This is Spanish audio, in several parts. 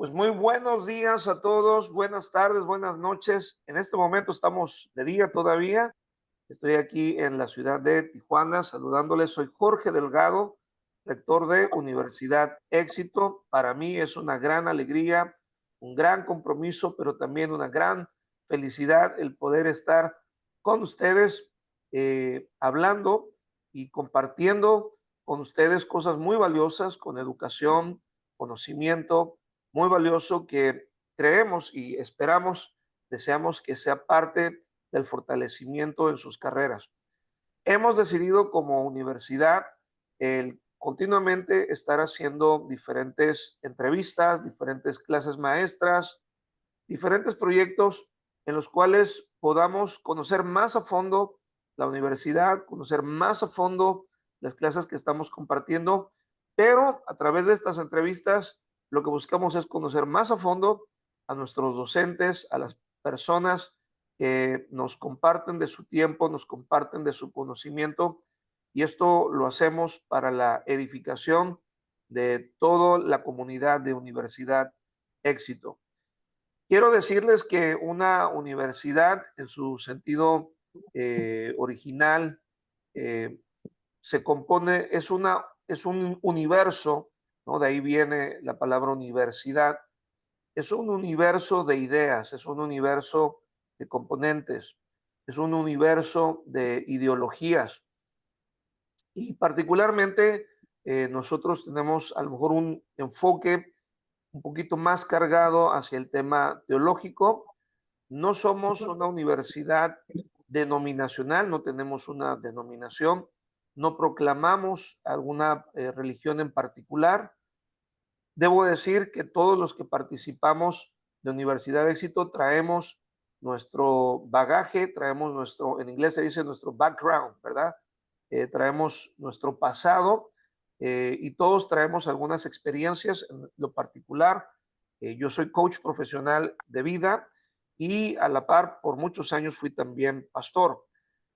Pues muy buenos días a todos, buenas tardes, buenas noches. En este momento estamos de día todavía. Estoy aquí en la ciudad de Tijuana saludándoles. Soy Jorge Delgado, rector de Universidad Éxito. Para mí es una gran alegría, un gran compromiso, pero también una gran felicidad el poder estar con ustedes hablando y compartiendo con ustedes cosas muy valiosas, con educación, conocimiento muy valioso que creemos y esperamos, deseamos que sea parte del fortalecimiento en sus carreras. Hemos decidido como universidad el continuamente estar haciendo diferentes entrevistas, diferentes clases maestras, diferentes proyectos en los cuales podamos conocer más a fondo la universidad, conocer más a fondo las clases que estamos compartiendo, pero a través de estas entrevistas lo que buscamos es conocer más a fondo a nuestros docentes, a las personas que nos comparten de su tiempo, nos comparten de su conocimiento, y esto lo hacemos para la edificación de toda la comunidad de Universidad Éxito. Quiero decirles que una universidad, en su sentido original, eh, se compone, es un universo, ¿no? De ahí viene la palabra universidad. Es un universo de ideas, es un universo de componentes, es un universo de ideologías. Y particularmente nosotros tenemos a lo mejor un enfoque un poquito más cargado hacia el tema teológico. No somos una universidad denominacional, no tenemos una denominación, no proclamamos alguna religión en particular. Debo decir que todos los que participamos de Universidad de Éxito traemos nuestro bagaje, traemos nuestro, en inglés se dice nuestro background, ¿verdad? Traemos nuestro pasado y todos traemos algunas experiencias en lo particular. Yo soy coach profesional de vida y a la par por muchos años fui también pastor.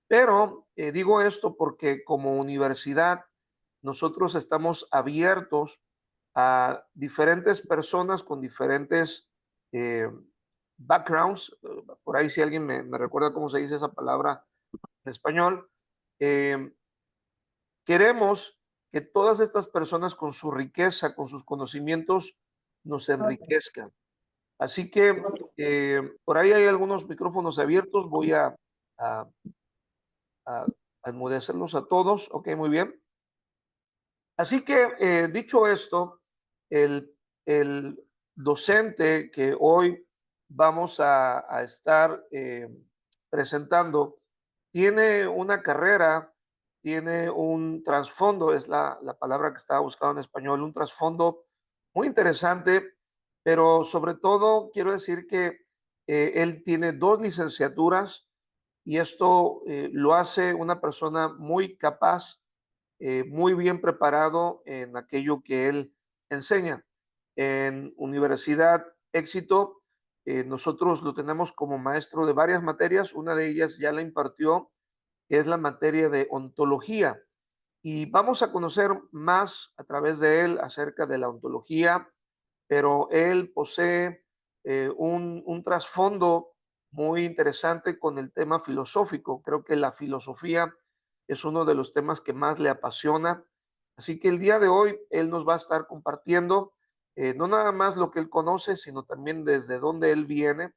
Pero digo esto porque como universidad nosotros estamos abiertos a diferentes personas con diferentes eh, backgrounds. Por ahí si alguien me recuerda cómo se dice esa palabra en español. eh, Queremos que todas estas personas con su riqueza, con sus conocimientos, nos enriquezcan. Así que por ahí hay algunos micrófonos abiertos. Voy a, a enmudecerlos a todos. Ok, muy bien. Así que dicho esto, el, el docente que hoy vamos a estar presentando tiene una carrera, tiene un trasfondo, es la palabra que estaba buscando en español, un trasfondo muy interesante, pero sobre todo quiero decir que él tiene dos licenciaturas y esto lo hace una persona muy capaz, muy bien preparado en aquello que él enseña. En Universidad Éxito, nosotros lo tenemos como maestro de varias materias. Una de ellas ya la impartió, que es la materia de ontología. Y vamos a conocer más a través de él acerca de la ontología, pero él posee un trasfondo muy interesante con el tema filosófico. Creo que la filosofía es uno de los temas que más le apasiona. Así que el día de hoy él nos va a estar compartiendo no nada más lo que él conoce, sino también desde dónde él viene.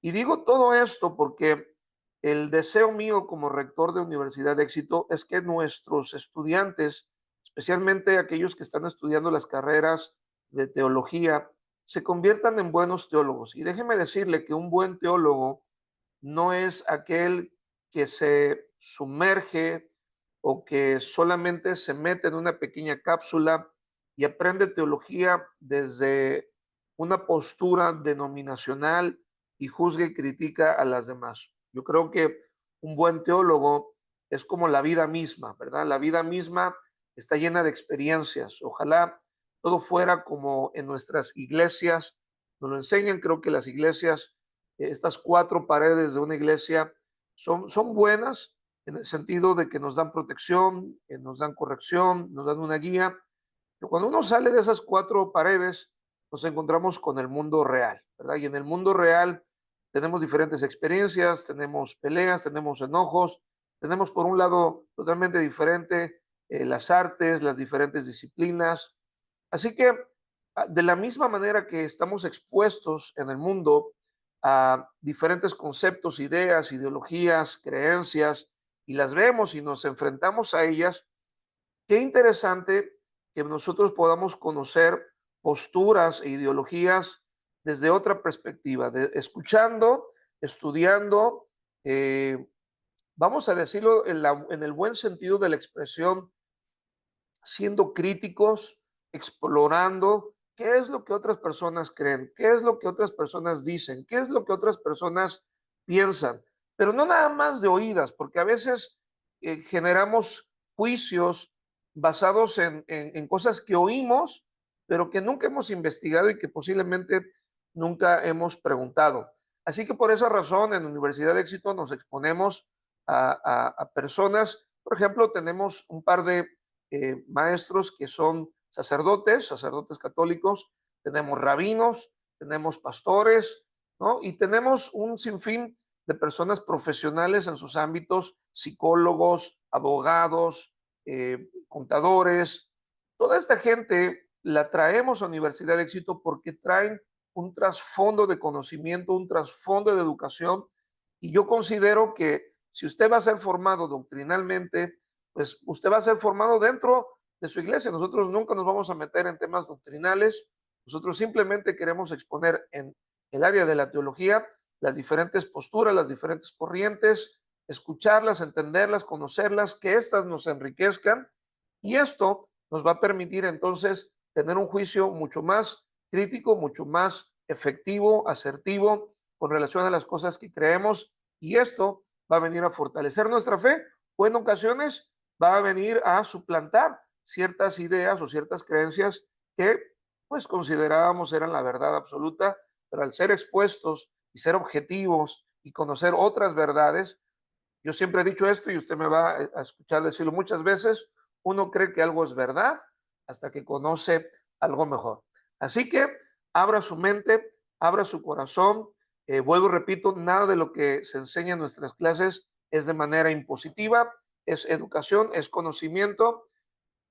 Y digo todo esto porque el deseo mío como rector de Universidad de Éxito es que nuestros estudiantes, especialmente aquellos que están estudiando las carreras de teología, se conviertan en buenos teólogos. Y déjeme decirle que un buen teólogo no es aquel que se sumerge o que solamente se mete en una pequeña cápsula y aprende teología desde una postura denominacional y juzga y critica a las demás. Yo creo que un buen teólogo es como la vida misma, ¿verdad? La vida misma está llena de experiencias. Ojalá todo fuera como en nuestras iglesias nos lo enseñan. Creo que las iglesias, estas cuatro paredes de una iglesia son buenas en el sentido de que nos dan protección, nos dan corrección, nos dan una guía. Pero cuando uno sale de esas cuatro paredes, nos encontramos con el mundo real, ¿verdad? Y en el mundo real tenemos diferentes experiencias, tenemos peleas, tenemos enojos, tenemos por un lado totalmente diferente las artes, las diferentes disciplinas. Así que de la misma manera que estamos expuestos en el mundo a diferentes conceptos, ideas, ideologías, creencias, y las vemos y nos enfrentamos a ellas, qué interesante que nosotros podamos conocer posturas e ideologías desde otra perspectiva, escuchando, estudiando, eh, vamos a decirlo en el buen sentido de la expresión, siendo críticos, explorando qué es lo que otras personas creen, qué es lo que otras personas dicen, qué es lo que otras personas piensan, pero no nada más de oídas, porque a veces generamos juicios basados en cosas que oímos, pero que nunca hemos investigado y que posiblemente nunca hemos preguntado. Así que por esa razón en Universidad de Éxito nos exponemos a personas, por ejemplo, tenemos un par de maestros que son sacerdotes, sacerdotes católicos, tenemos rabinos, tenemos pastores, ¿no? Y tenemos un sinfín de personas profesionales en sus ámbitos, psicólogos, abogados, contadores. Toda esta gente la traemos a Universidad de Éxito porque traen un trasfondo de conocimiento, un trasfondo de educación, y yo considero que si usted va a ser formado doctrinalmente, pues usted va a ser formado dentro de su iglesia. Nosotros nunca nos vamos a meter en temas doctrinales, nosotros simplemente queremos exponer en el área de la teología las diferentes posturas, las diferentes corrientes, escucharlas, entenderlas, conocerlas, que éstas nos enriquezcan, y esto nos va a permitir entonces tener un juicio mucho más crítico, mucho más efectivo, asertivo con relación a las cosas que creemos, y esto va a venir a fortalecer nuestra fe o en ocasiones va a venir a suplantar ciertas ideas o ciertas creencias que pues considerábamos eran la verdad absoluta, pero al ser expuestos y ser objetivos y conocer otras verdades, yo siempre he dicho esto y usted me va a escuchar decirlo muchas veces, uno cree que algo es verdad hasta que conoce algo mejor. Así que abra su mente, abra su corazón. Vuelvo y repito, nada de lo que se enseña en nuestras clases es de manera impositiva, es educación, es conocimiento.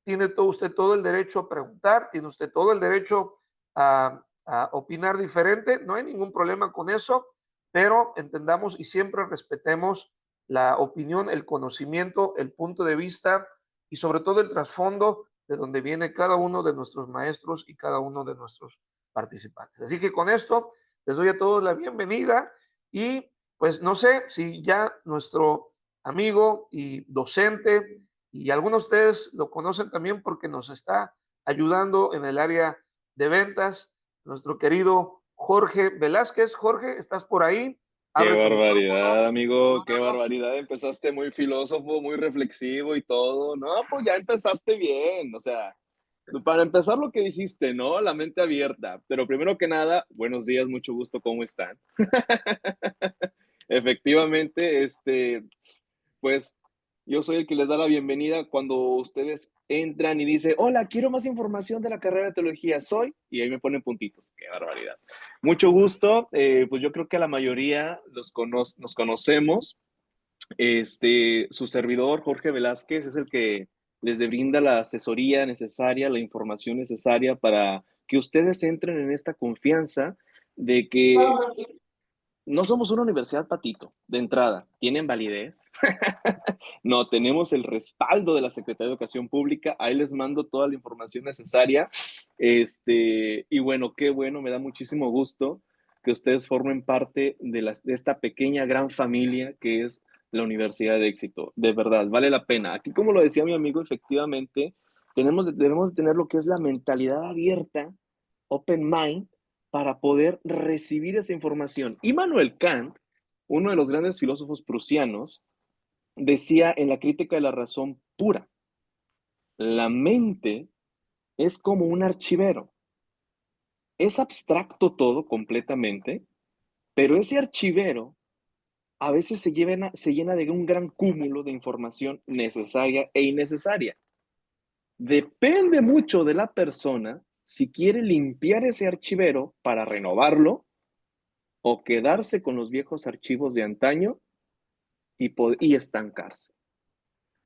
Tiene todo, usted todo el derecho a preguntar, tiene usted todo el derecho a opinar diferente, no hay ningún problema con eso, pero entendamos y siempre respetemos la opinión, el conocimiento, el punto de vista y sobre todo el trasfondo de donde viene cada uno de nuestros maestros y cada uno de nuestros participantes. Así que con esto les doy a todos la bienvenida y pues no sé si ya nuestro amigo y docente y algunos de ustedes lo conocen también porque nos está ayudando en el área de ventas, nuestro querido Jorge Velázquez. Jorge, ¿estás por ahí? Qué Abre tu micrófono, barbaridad, amigo, qué salúdanos. barbaridad. Empezaste muy filósofo, muy reflexivo y todo. No, pues ya empezaste bien. O sea, para empezar lo que dijiste, ¿no? La mente abierta. Pero primero que nada, buenos días, mucho gusto, ¿cómo están? Efectivamente, pues yo soy el que les da la bienvenida cuando ustedes entran y dice, hola, quiero más información de la carrera de teología, soy, y ahí me ponen puntitos, qué barbaridad. Mucho gusto, pues yo creo que a la mayoría nos conocemos. Su servidor, Jorge Velázquez, es el que les brinda la asesoría necesaria, la información necesaria para que ustedes entren en esta confianza de que no somos una universidad patito, de entrada, ¿tienen validez? No, tenemos el respaldo de la Secretaría de Educación Pública, ahí les mando toda la información necesaria. Y bueno, qué bueno, me da muchísimo gusto que ustedes formen parte de esta pequeña gran familia que es la Universidad de Éxito. De verdad, vale la pena. Aquí, como lo decía mi amigo, efectivamente, debemos de tener lo que es la mentalidad abierta, open mind, para poder recibir esa información. Immanuel Kant, uno de los grandes filósofos prusianos, decía en la crítica de la razón pura, la mente es como un archivero. Es abstracto todo completamente, pero ese archivero a veces se llena de un gran cúmulo de información necesaria e innecesaria. Depende mucho de la persona si quiere limpiar ese archivero para renovarlo o quedarse con los viejos archivos de antaño y estancarse.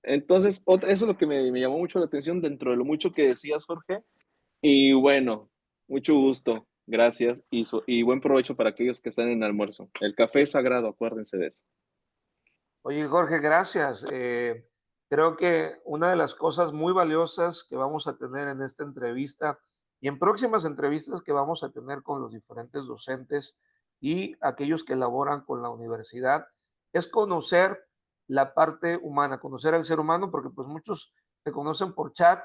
Entonces, eso es lo que me llamó mucho la atención dentro de lo mucho que decías, Jorge. Y bueno, mucho gusto, gracias y buen provecho para aquellos que están en el almuerzo. El café es sagrado, acuérdense de eso. Oye, Jorge, gracias. Creo que una de las cosas muy valiosas que vamos a tener en esta entrevista y en próximas entrevistas que vamos a tener con los diferentes docentes y aquellos que elaboran con la universidad es conocer la parte humana, conocer al ser humano, porque pues muchos te conocen por chat,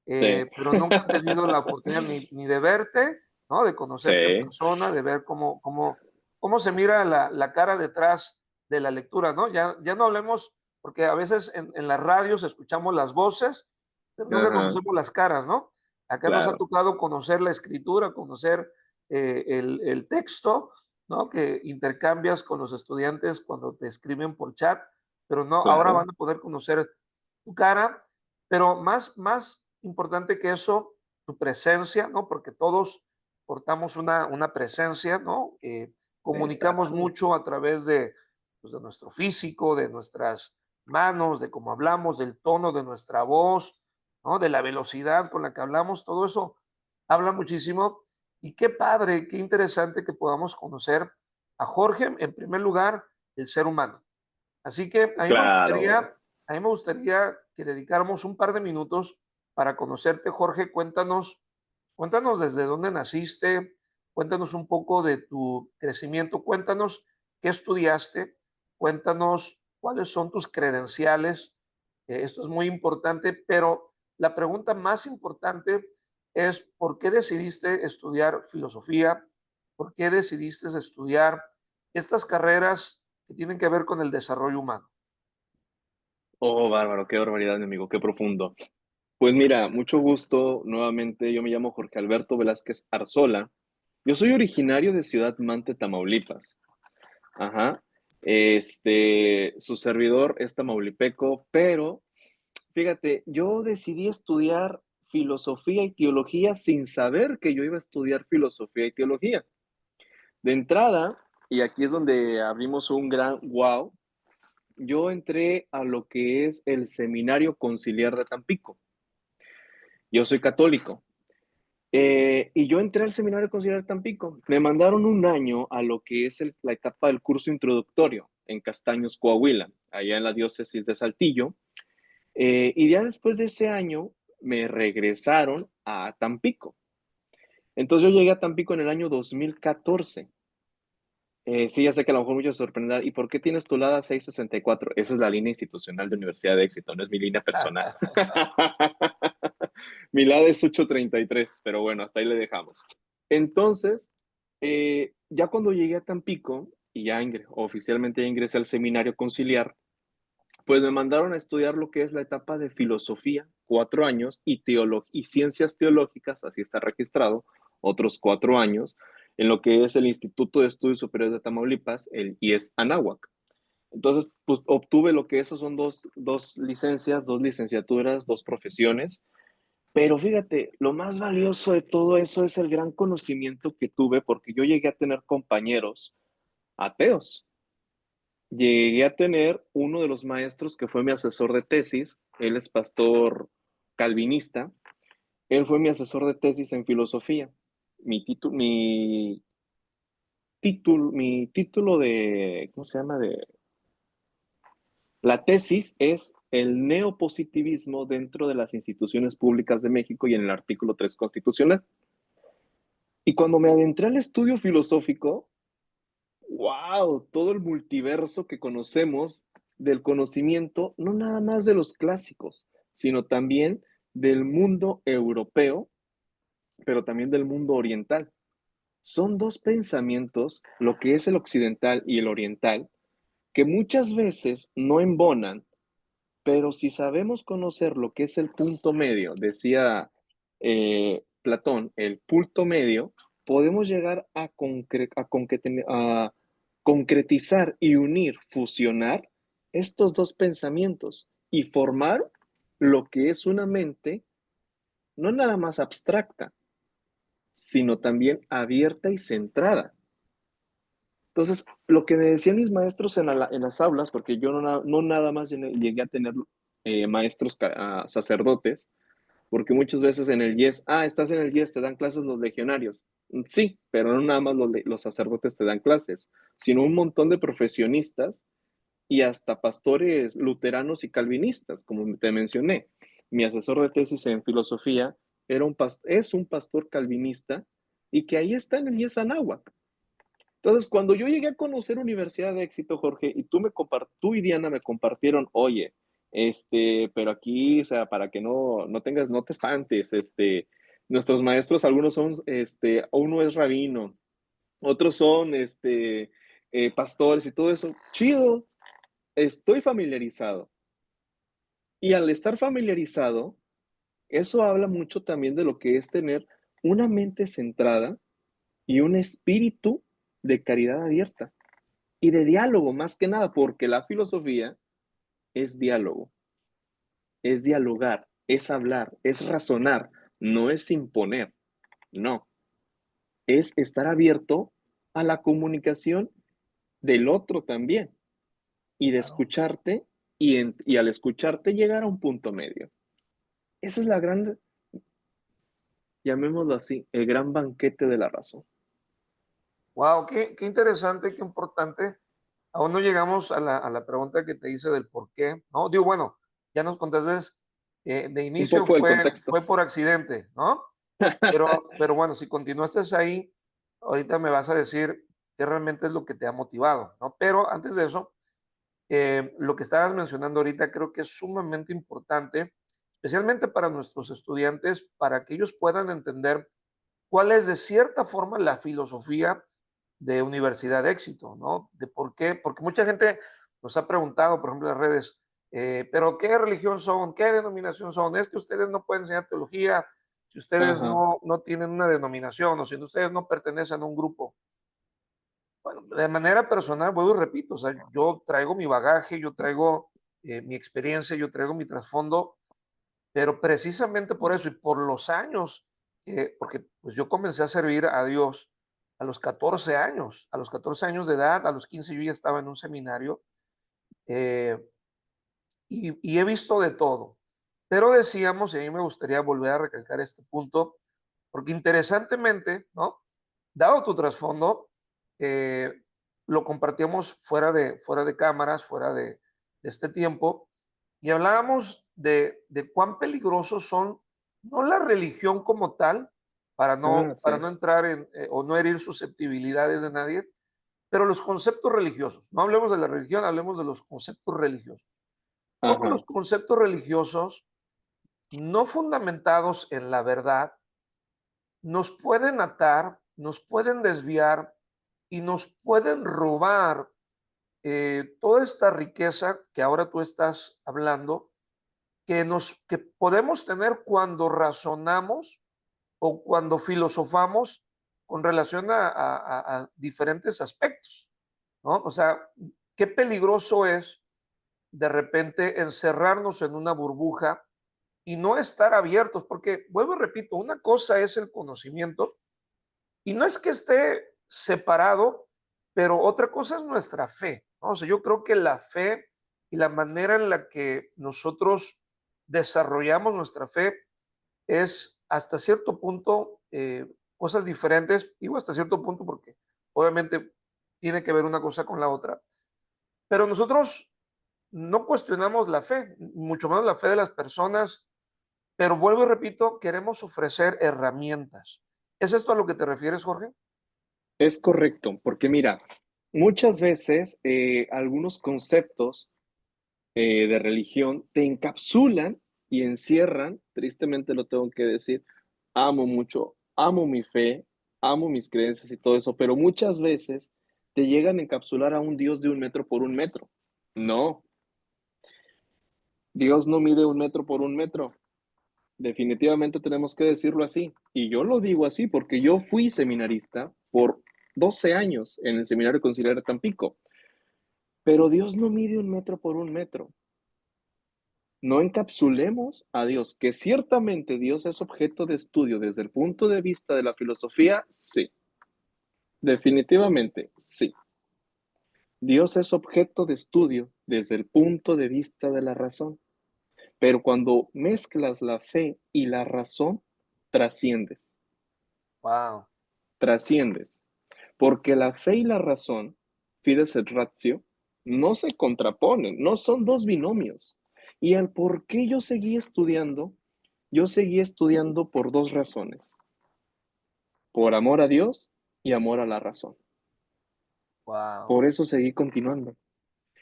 Sí. pero nunca han tenido la oportunidad ni de verte, ¿no? De conocerte en Sí. persona, de ver cómo se mira la cara detrás de la lectura, ¿no? Ya no hablemos, porque a veces en las radios escuchamos las voces, pero nunca Ajá, conocemos las caras, ¿no? Acá nos ha claro, tocado conocer la escritura, conocer el texto, ¿no? Que intercambias con los estudiantes cuando te escriben por chat, pero no, ahora claro. van a poder conocer tu cara, pero más importante que eso, tu presencia, ¿no? Porque todos portamos una presencia, ¿no? Comunicamos Exacto. mucho a través de, pues, de nuestro físico, de nuestras manos, de cómo hablamos, del tono de nuestra voz, ¿no? De la velocidad con la que hablamos, todo eso habla muchísimo. Y qué padre, qué interesante que podamos conocer a Jorge, en primer lugar, el ser humano. Así que Claro. a mí me gustaría que dedicáramos un par de minutos para conocerte, Jorge. Cuéntanos desde dónde naciste, cuéntanos un poco de tu crecimiento, cuéntanos qué estudiaste, cuéntanos cuáles son tus credenciales. Esto es muy importante, pero la pregunta más importante es ¿por qué decidiste estudiar filosofía? ¿Por qué decidiste estudiar estas carreras que tienen que ver con el desarrollo humano? Oh, bárbaro, qué barbaridad, mi amigo, qué profundo. Pues mira, mucho gusto nuevamente. Yo me llamo Jorge Alberto Velázquez Arzola. Yo soy originario de Ciudad Mante, Tamaulipas. Ajá. Su servidor es tamaulipeco, pero fíjate, yo decidí estudiar filosofía y teología sin saber que yo iba a estudiar filosofía y teología. De entrada, y aquí es donde abrimos un gran wow, yo entré a lo que es el Seminario Conciliar de Tampico. Yo soy católico. Y yo entré al Seminario Conciliar de Tampico. Me mandaron un año a lo que es la etapa del curso introductorio en Castaños, Coahuila, allá en la diócesis de Saltillo. Y ya después de ese año me regresaron a Tampico. Entonces yo llegué a Tampico en el año 2014. Sí, ya sé que a lo mejor muchos se sorprenderán. ¿Y por qué tienes tu LADA 664? Esa es la línea institucional de Universidad de Éxito, no es mi línea personal. Mi LADA es 833, pero bueno, hasta ahí le dejamos. Entonces, ya cuando llegué a Tampico y ya oficialmente ya ingresé al seminario conciliar, pues me mandaron a estudiar lo que es la etapa de filosofía, 4 años, y ciencias teológicas, así está registrado, otros 4 años, en lo que es el Instituto de Estudios Superiores de Tamaulipas, el IES Anáhuac. Entonces, pues obtuve lo que esos son dos licencias, dos licenciaturas, dos profesiones. Pero fíjate, lo más valioso de todo eso es el gran conocimiento que tuve porque yo llegué a tener compañeros ateos. Llegué a tener uno de los maestros que fue mi asesor de tesis, él es pastor calvinista, él fue mi asesor de tesis en filosofía. Mi título de, ¿cómo se llama? La tesis es el neopositivismo dentro de las instituciones públicas de México y en el artículo 3 constitucional. Y cuando me adentré al estudio filosófico, wow, todo el multiverso que conocemos del conocimiento, no nada más de los clásicos, sino también del mundo europeo, pero también del mundo oriental. Son dos pensamientos, lo que es el occidental y el oriental, que muchas veces no embonan, pero si sabemos conocer lo que es el punto medio, decía Platón, el punto medio, podemos llegar a concretizar y unir, fusionar estos dos pensamientos y formar lo que es una mente no nada más abstracta, sino también abierta y centrada. Entonces, lo que me decían mis maestros en las aulas, porque yo no nada más llegué a tener maestros sacerdotes, porque muchas veces en el YES, estás en el YES, te dan clases los legionarios. Sí, pero no nada más los sacerdotes te dan clases, sino un montón de profesionistas y hasta pastores luteranos y calvinistas, como te mencioné. Mi asesor de tesis en filosofía es un pastor calvinista y que ahí está en el IES Anáhuac. Entonces, cuando yo llegué a conocer Universidad de Éxito, Jorge, y tú y Diana me compartieron, oye, pero aquí, o sea, para que no te espantes, nuestros maestros, algunos son, uno es rabino, otros son, pastores y todo eso, chido, estoy familiarizado. Y al estar familiarizado, eso habla mucho también de lo que es tener una mente centrada y un espíritu de caridad abierta y de diálogo, más que nada, porque la filosofía es diálogo, es dialogar, es hablar, es razonar, no es imponer, no, es estar abierto a la comunicación del otro también y de Claro. escucharte y al escucharte llegar a un punto medio. Esa es la gran, llamémoslo así, el gran banquete de la razón. Wow, qué interesante, qué importante. Aún no llegamos a la pregunta que te hice del por qué, ¿no? Digo, bueno, ya nos contaste, de Un inicio poco del contexto. fue por accidente, ¿no? Pero bueno, si continuaste ahí, ahorita me vas a decir qué realmente es lo que te ha motivado, ¿no? Pero antes de eso, lo que estabas mencionando ahorita creo que es sumamente importante, especialmente para nuestros estudiantes, para que ellos puedan entender cuál es de cierta forma la filosofía de Universidad de Éxito, ¿no? De por qué, porque mucha gente nos ha preguntado, por ejemplo, en las redes, pero ¿qué religión son? ¿Qué denominación son? Es que ustedes no pueden enseñar teología si ustedes Ajá, no tienen una denominación o si ustedes no pertenecen a un grupo. Bueno, de manera personal, vuelvo y repito, o sea, yo traigo mi bagaje, yo traigo mi experiencia, yo traigo mi trasfondo, pero precisamente por eso y por los años, porque pues yo comencé a servir a Dios a los 14 años, a los 14 años de edad, a los 15 yo ya estaba en un seminario, eh, y he visto de todo. Pero decíamos, y a mí me gustaría volver a recalcar este punto, porque interesantemente, ¿no? Dado tu trasfondo, eh, lo compartíamos fuera de cámaras, fuera de este tiempo, y hablábamos de cuán peligrosos son, no la religión como tal, para sí. no entrar en, o no herir susceptibilidades de nadie, pero los conceptos religiosos. No hablemos de la religión, hablemos de los conceptos religiosos. Cómo los Ajá, conceptos religiosos, no fundamentados en la verdad, nos pueden atar, nos pueden desviar y nos pueden robar toda esta riqueza que ahora tú estás hablando, que podemos tener cuando razonamos o cuando filosofamos con relación a diferentes aspectos, ¿no? O sea, qué peligroso es de repente encerrarnos en una burbuja y no estar abiertos, porque vuelvo y repito, una cosa es el conocimiento y no es que esté separado, pero otra cosa es nuestra fe, ¿no? O sea, yo creo que la fe y la manera en la que nosotros desarrollamos nuestra fe es hasta cierto punto cosas diferentes. Digo hasta cierto punto porque obviamente tiene que ver una cosa con la otra, pero nosotros no cuestionamos la fe, mucho menos la fe de las personas, pero vuelvo y repito, queremos ofrecer herramientas. ¿Es esto a lo que te refieres, Jorge? es correcto, porque mira, muchas veces algunos conceptos de religión te encapsulan y encierran, tristemente lo tengo que decir, amo mucho, amo mi fe, amo mis creencias y todo eso, pero muchas veces te llegan a encapsular a un Dios de 1 metro por 1 metro. No, Dios no mide 1 metro por 1 metro. Definitivamente tenemos que decirlo así. Y yo lo digo así porque yo fui seminarista por 12 años en el Seminario Conciliar de Tampico. Pero Dios no mide 1 metro por 1 metro. No encapsulemos a Dios, que ciertamente Dios es objeto de estudio desde el punto de vista de la filosofía, sí, definitivamente sí. Dios es objeto de estudio desde el punto de vista de la razón, pero cuando mezclas la fe y la razón, trasciendes, Wow. trasciendes, porque la fe y la razón, fides et ratio, no se contraponen, no son dos binomios. Y el por qué yo seguí estudiando por dos razones, por amor a Dios y amor a la razón. Wow. Por eso seguí continuando.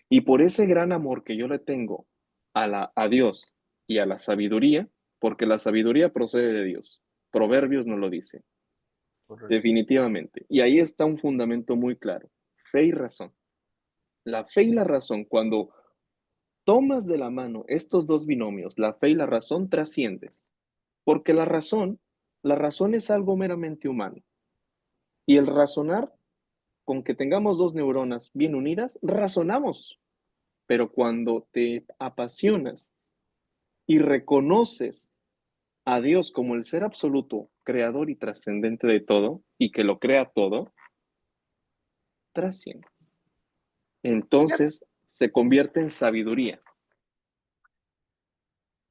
Y por ese gran amor que yo le tengo a Dios y a la sabiduría, porque la sabiduría procede de Dios. Proverbios nos lo dice, Correcto. definitivamente. Y ahí está un fundamento muy claro, fe y razón. La fe y la razón, cuando tomas de la mano estos dos binomios, la fe y la razón, trasciendes. Porque la razón es algo meramente humano. Y el razonar, con que tengamos dos neuronas bien unidas, razonamos. Pero cuando te apasionas y reconoces a Dios como el ser absoluto, creador y trascendente de todo, y que lo crea todo, trasciendes. Fíjate, Entonces se convierte en sabiduría.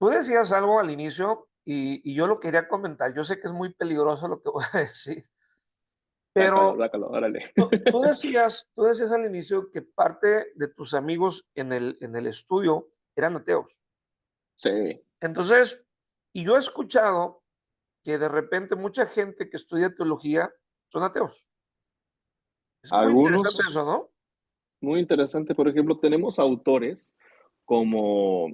tú decías algo al inicio y yo lo quería comentar. Yo sé que es muy peligroso lo que voy a decir, Sácalo, pero sácalo, órale. tú decías al inicio que parte de tus amigos en el estudio eran ateos. Sí, Entonces, y yo he escuchado que de repente mucha gente que estudia teología son ateos. Es muy interesante algunos eso, ¿no? muy interesante. Por ejemplo, tenemos autores como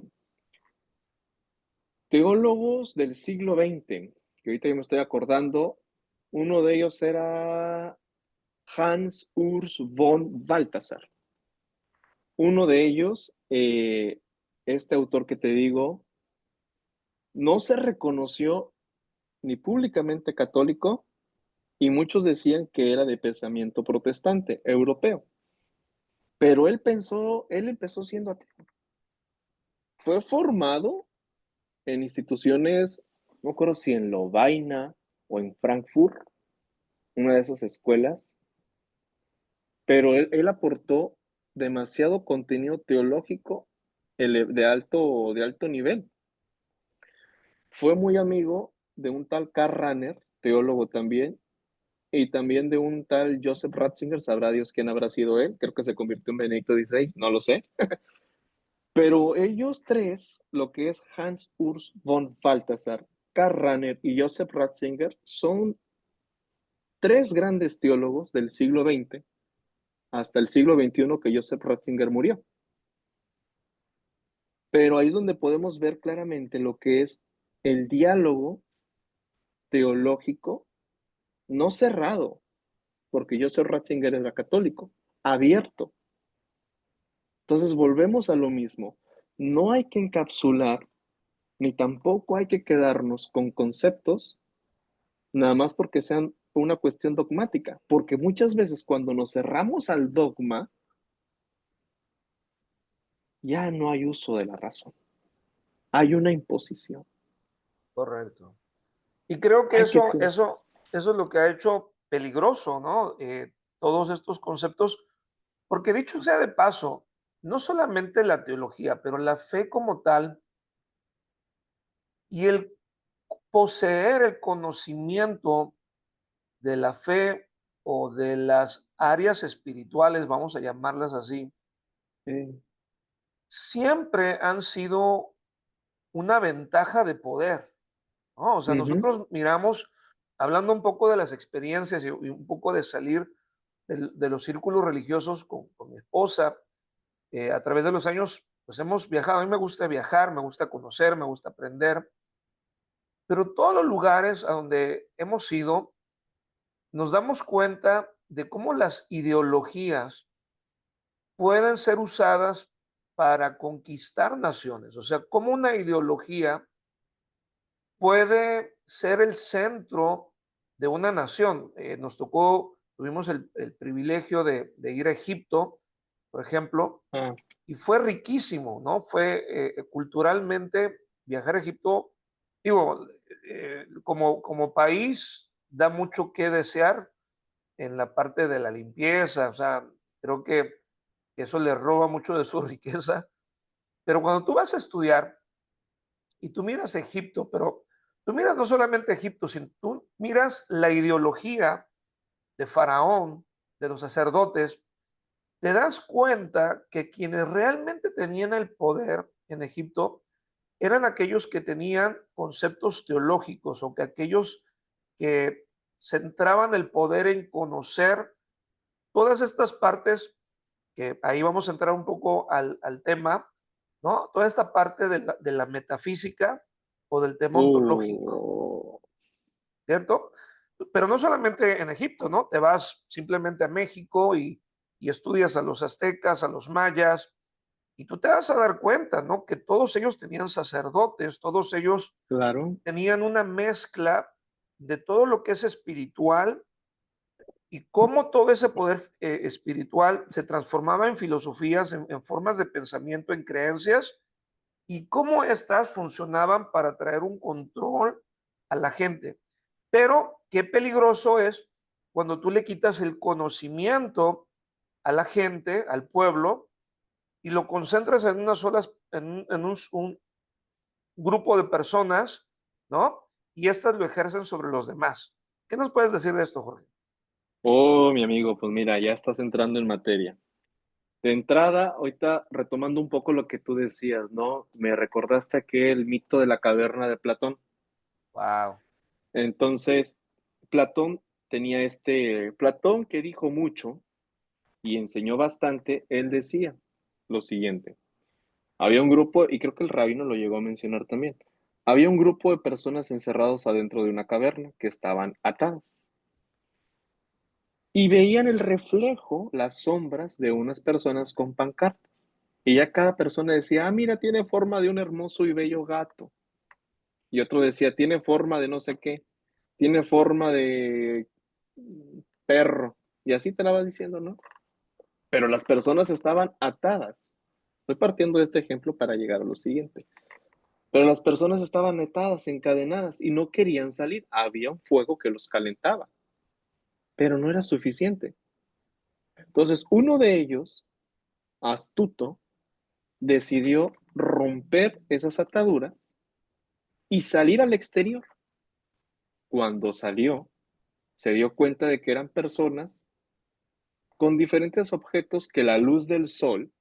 teólogos del siglo XX, que ahorita yo me estoy acordando. Uno de ellos era Hans Urs von Balthasar. Uno de ellos, este autor que te digo, no se reconoció ni públicamente católico y muchos decían que era de pensamiento protestante, europeo. Pero él empezó siendo ateo. Fue formado en instituciones, no recuerdo si en Lovaina o en Frankfurt, una de esas escuelas, pero él aportó demasiado contenido teológico de alto nivel. Fue muy amigo de un tal Karl Rahner, teólogo también, y también de un tal Joseph Ratzinger, sabrá Dios quién habrá sido él, creo que se convirtió en Benedicto XVI, no lo sé. Pero ellos tres, lo que es Hans Urs von Balthasar, Karl Rahner y Joseph Ratzinger, son tres grandes teólogos del siglo XX hasta el siglo XXI que Joseph Ratzinger murió. Pero ahí es donde podemos ver claramente lo que es el diálogo teológico, no cerrado, porque Joseph Ratzinger era católico, abierto. Entonces volvemos a lo mismo. No hay que encapsular, ni tampoco hay que quedarnos con conceptos nada más porque sean una cuestión dogmática, porque muchas veces cuando nos cerramos al dogma, ya no hay uso de la razón, hay una imposición. Correcto. Y creo que Hay que eso es lo que ha hecho peligroso, ¿no? Todos estos conceptos, porque dicho sea de paso, no solamente la teología, pero la fe como tal y el poseer el conocimiento de la fe o de las áreas espirituales, vamos a llamarlas así, eh, siempre han sido una ventaja de poder, ¿no? O sea, ujú, nosotros miramos, hablando un poco de las experiencias y un poco de salir de los círculos religiosos con mi esposa, a través de los años, pues hemos viajado. A mí me gusta viajar, me gusta conocer, me gusta aprender, pero todos los lugares a donde hemos ido, nos damos cuenta de cómo las ideologías pueden ser usadas para conquistar naciones. O sea, cómo una ideología puede ser el centro de una nación. Nos tocó, tuvimos el privilegio de ir a Egipto, por ejemplo, Ah, y fue riquísimo, ¿no? Fue culturalmente viajar a Egipto, digo, como país da mucho que desear en la parte de la limpieza, o sea, creo que eso le roba mucho de su riqueza, pero cuando tú vas a estudiar y tú miras Egipto, pero tú miras no solamente Egipto, sino tú miras la ideología de Faraón, de los sacerdotes, te das cuenta que quienes realmente tenían el poder en Egipto eran aquellos que tenían conceptos teológicos o que aquellos que centraban el poder en conocer todas estas partes, que ahí vamos a entrar un poco al tema, ¿no? Toda esta parte de la metafísica o del tema ontológico, uh, ¿cierto? Pero no solamente en Egipto, ¿no? Te vas simplemente a México y estudias a los aztecas, a los mayas, y tú te vas a dar cuenta, ¿no? Que todos ellos tenían sacerdotes, todos ellos claro. tenían una mezcla de todo lo que es espiritual y cómo todo ese poder espiritual se transformaba en filosofías, en formas de pensamiento, en creencias, y cómo éstas funcionaban para traer un control a la gente. Pero qué peligroso es cuando tú le quitas el conocimiento a la gente, al pueblo, y lo concentras en unas solas, un grupo de personas, ¿no? Y estas lo ejercen sobre los demás. ¿Qué nos puedes decir de esto, Jorge? Oh, mi amigo, pues mira, ya estás entrando en materia. De entrada, ahorita retomando un poco lo que tú decías, ¿no? Me recordaste aquel mito de la caverna de Platón. Wow. Entonces, Platón tenía Platón que dijo mucho y enseñó bastante, él decía lo siguiente. Había un grupo, y creo que el rabino lo llegó a mencionar también. Había un grupo de personas encerrados adentro de una caverna que estaban atadas y veían el reflejo, las sombras de unas personas con pancartas. Y ya cada persona decía, ah, mira, tiene forma de un hermoso y bello gato. Y otro decía, tiene forma de no sé qué, tiene forma de perro. Y así te la va diciendo, ¿no? Pero las personas estaban atadas. Estoy partiendo de este ejemplo para llegar a lo siguiente. Pero las personas estaban atadas, encadenadas y no querían salir. Había un fuego que los calentaba, pero no era suficiente. Entonces, uno de ellos, astuto, decidió romper esas ataduras y salir al exterior. Cuando salió, se dio cuenta de que eran personas con diferentes objetos que la luz del sol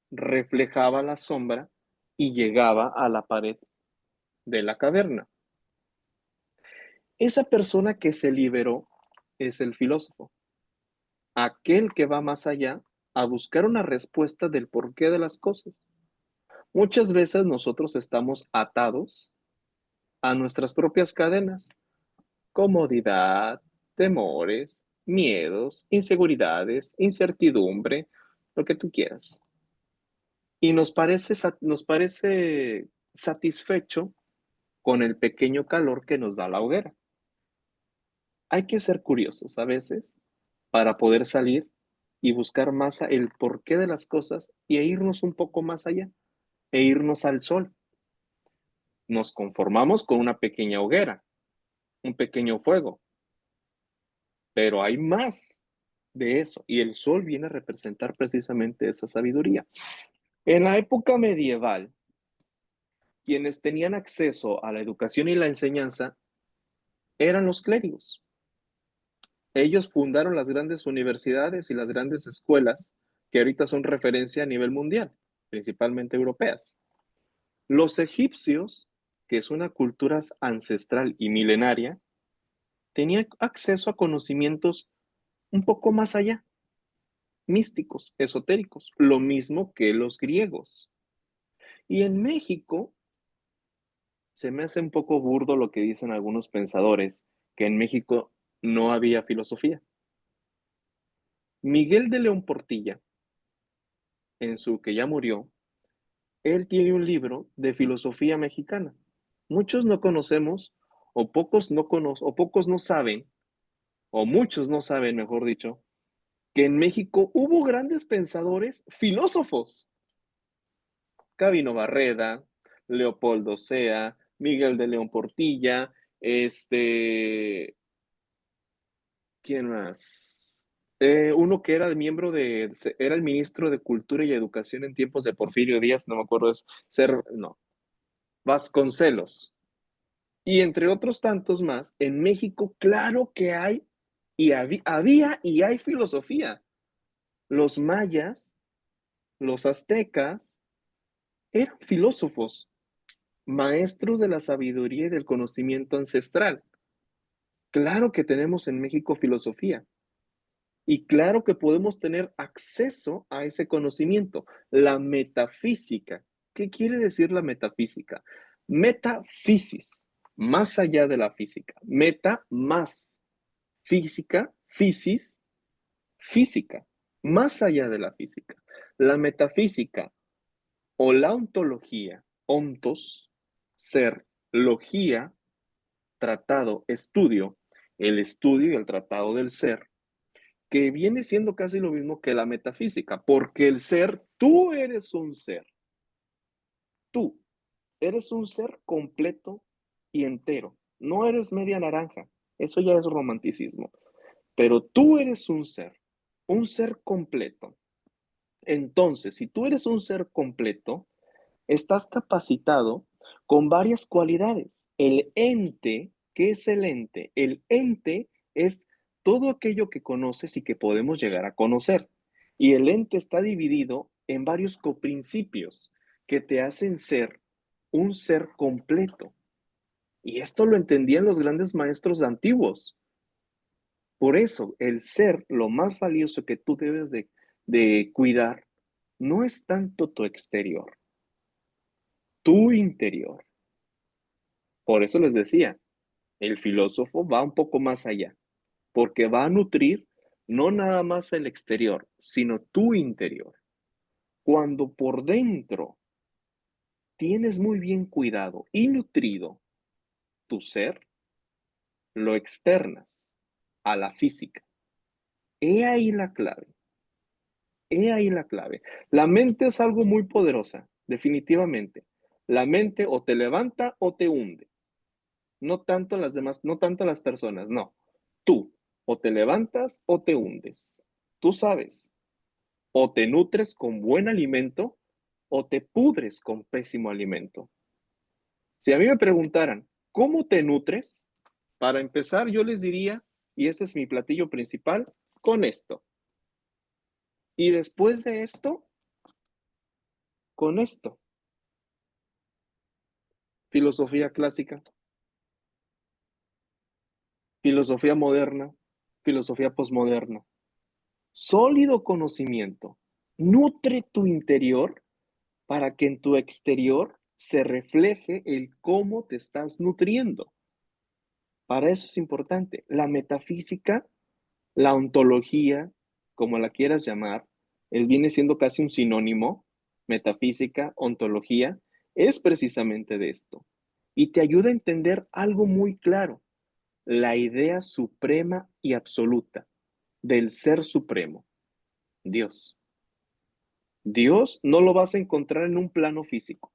reflejaba la sombra y llegaba a la pared de la caverna. Esa persona que se liberó es el filósofo, aquel que va más allá a buscar una respuesta del porqué de las cosas. Muchas veces nosotros estamos atados a nuestras propias cadenas, comodidad, temores, miedos, inseguridades, incertidumbre, lo que tú quieras. Y nos parece satisfecho con el pequeño calor que nos da la hoguera. Hay que ser curiosos a veces para poder salir y buscar más el porqué de las cosas y irnos un poco más allá, e irnos al sol. Nos conformamos con una pequeña hoguera, un pequeño fuego, pero hay más de eso y el sol viene a representar precisamente esa sabiduría. En la época medieval, quienes tenían acceso a la educación y la enseñanza eran los clérigos. Ellos fundaron las grandes universidades y las grandes escuelas que ahorita son referencia a nivel mundial, principalmente europeas. Los egipcios, que es una cultura ancestral y milenaria, tenían acceso a conocimientos un poco más allá, místicos, esotéricos, lo mismo que los griegos. Y en México se me hace un poco burdo lo que dicen algunos pensadores, que en México no había filosofía. Miguel de León Portilla, en su que ya murió, él tiene un libro de filosofía mexicana. Muchos no conocemos, o pocos no saben, o muchos no saben, mejor dicho, que en México hubo grandes pensadores filósofos. Gabino Barreda, Leopoldo Sea, Miguel de León Portilla, ¿quién más? Uno que era miembro era el ministro de Cultura y Educación en tiempos de Porfirio Díaz, no me acuerdo, Vasconcelos. Y entre otros tantos más, en México, claro que hay, y había y hay filosofía. Los mayas, los aztecas, eran filósofos, maestros de la sabiduría y del conocimiento ancestral. Claro que tenemos en México filosofía y claro que podemos tener acceso a ese conocimiento. La metafísica. ¿Qué quiere decir la metafísica? Metafisis, más allá de la física. Meta, más. Física, fisis, física, más allá de la física. La metafísica o la ontología, ontos, ser, logía, tratado, estudio, el estudio y el tratado del ser, que viene siendo casi lo mismo que la metafísica, porque el ser, tú eres un ser, tú eres un ser completo y entero, no eres media naranja, eso ya es romanticismo, pero tú eres un ser completo. Entonces, si tú eres un ser completo, estás capacitado con varias cualidades. El ente, ¿qué es el ente? El ente es todo aquello que conoces y que podemos llegar a conocer. Y el ente está dividido en varios coprincipios que te hacen ser un ser completo. Y esto lo entendían los grandes maestros antiguos. Por eso, el ser, lo más valioso que tú debes de cuidar, no es tanto tu exterior, tu interior. Por eso les decía, el filósofo va un poco más allá, porque va a nutrir no nada más el exterior, sino tu interior. Cuando por dentro tienes muy bien cuidado y nutrido tu ser, lo externas a la física. He ahí la clave. He ahí la clave. La mente es algo muy poderosa, definitivamente. La mente o te levanta o te hunde. No tanto las demás, no tanto las personas, no. Tú, o te levantas o te hundes. Tú sabes, o te nutres con buen alimento o te pudres con pésimo alimento. Si a mí me preguntaran, ¿cómo te nutres? Para empezar, yo les diría, y este es mi platillo principal, con esto. Y después de esto, con esto. Filosofía clásica, filosofía moderna, filosofía posmoderna. Sólido conocimiento. Nutre tu interior para que en tu exterior se refleje el cómo te estás nutriendo. Para eso es importante. La metafísica, la ontología, como la quieras llamar, viene siendo casi un sinónimo. Metafísica, ontología, es precisamente de esto. Y te ayuda a entender algo muy claro, la idea suprema y absoluta del ser supremo, Dios. Dios no lo vas a encontrar en un plano físico.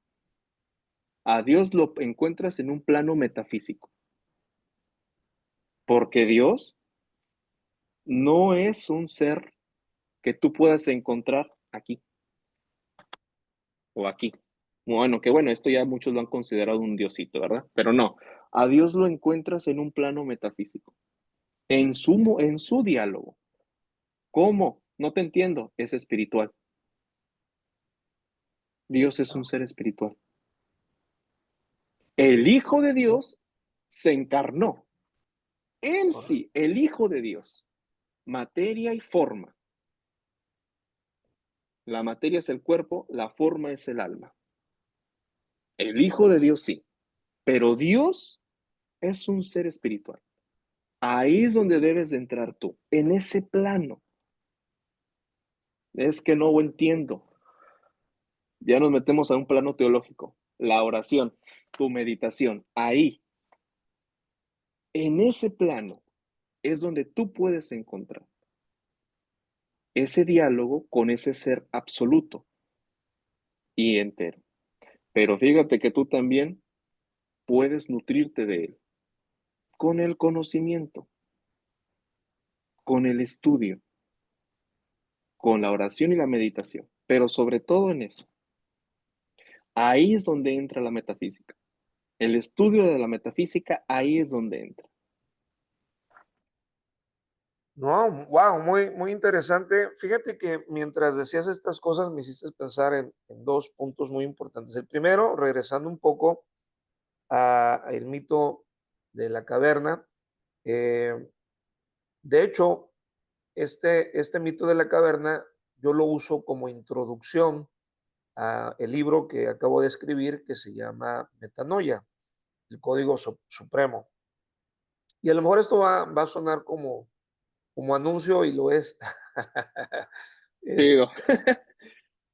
A Dios lo encuentras en un plano metafísico. Porque Dios no es un ser que tú puedas encontrar aquí o aquí. Bueno, que bueno, esto ya muchos lo han considerado un diosito, ¿verdad? Pero no, a Dios lo encuentras en un plano metafísico, en su diálogo. ¿Cómo? No te entiendo, es espiritual. Dios es un ser espiritual. El Hijo de Dios se encarnó. Él sí, el Hijo de Dios, materia y forma. La materia es el cuerpo, la forma es el alma. El Hijo de Dios sí, pero Dios es un ser espiritual. Ahí es donde debes de entrar tú, en ese plano. Es que no entiendo. Ya nos metemos a un plano teológico. La oración, tu meditación, ahí, en ese plano, es donde tú puedes encontrar. ese diálogo con ese ser absoluto y entero. Pero fíjate que tú también puedes nutrirte de él con el conocimiento, con el estudio, con la oración y la meditación, pero sobre todo en eso. Ahí es donde entra la metafísica. El estudio de la metafísica, ahí es donde entra. No, wow, muy, muy interesante. Fíjate que mientras decías estas cosas me hiciste pensar en dos puntos muy importantes. El primero, regresando un poco a el mito de la caverna. eh, de hecho, este mito de la caverna yo lo uso como introducción a el libro que acabo de escribir que se llama Metanoia, el Código Supremo. Y a lo mejor esto va a sonar como anuncio y lo es. Sí, Es- no.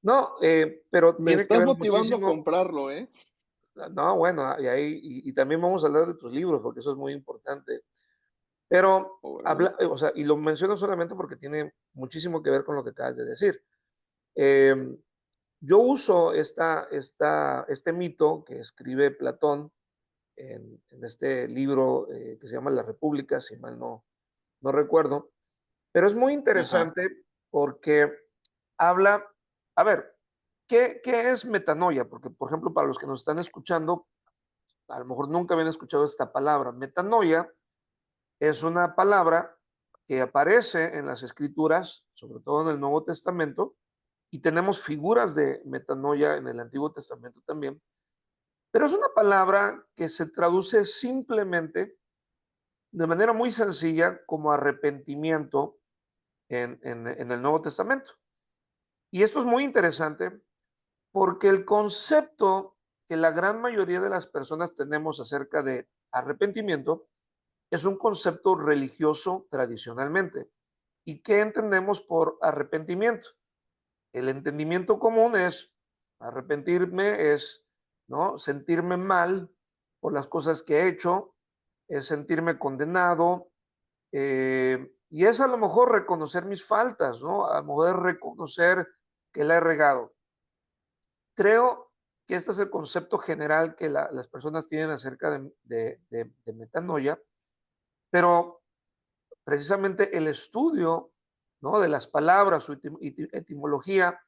no, pero Me tiene que estás ver motivando a muchísimo. comprarlo, ¿eh? No, bueno, y ahí, y también vamos a hablar de tus libros, porque eso es muy importante. Pero Órale. habla, o sea, y lo menciono solamente porque tiene muchísimo que ver con lo que acabas de decir. Em, yo uso este mito que escribe Platón en este libro que se llama La República, si mal no recuerdo, pero es muy Ajá. interesante porque habla, a ver, ¿qué es metanoia? Porque, por ejemplo, para los que nos están escuchando, a lo mejor nunca habían escuchado esta palabra. Metanoia es una palabra que aparece en las escrituras, sobre todo en el Nuevo Testamento, y tenemos figuras de metanoia en el Antiguo Testamento también, pero es una palabra que se traduce simplemente de manera muy sencilla como arrepentimiento en el Nuevo Testamento. Y esto es muy interesante porque el concepto que la gran mayoría de las personas tenemos acerca de arrepentimiento es un concepto religioso tradicionalmente. ¿Y qué entendemos por arrepentimiento? El entendimiento común es arrepentirme, es ¿no? sentirme mal por las cosas que he hecho, es sentirme condenado, y es a lo mejor reconocer mis faltas, ¿no? A lo mejor es reconocer que la he regado. Creo que este es el concepto general que las personas tienen acerca de metanoia, pero precisamente el estudio, ¿no? de las palabras, su etimología,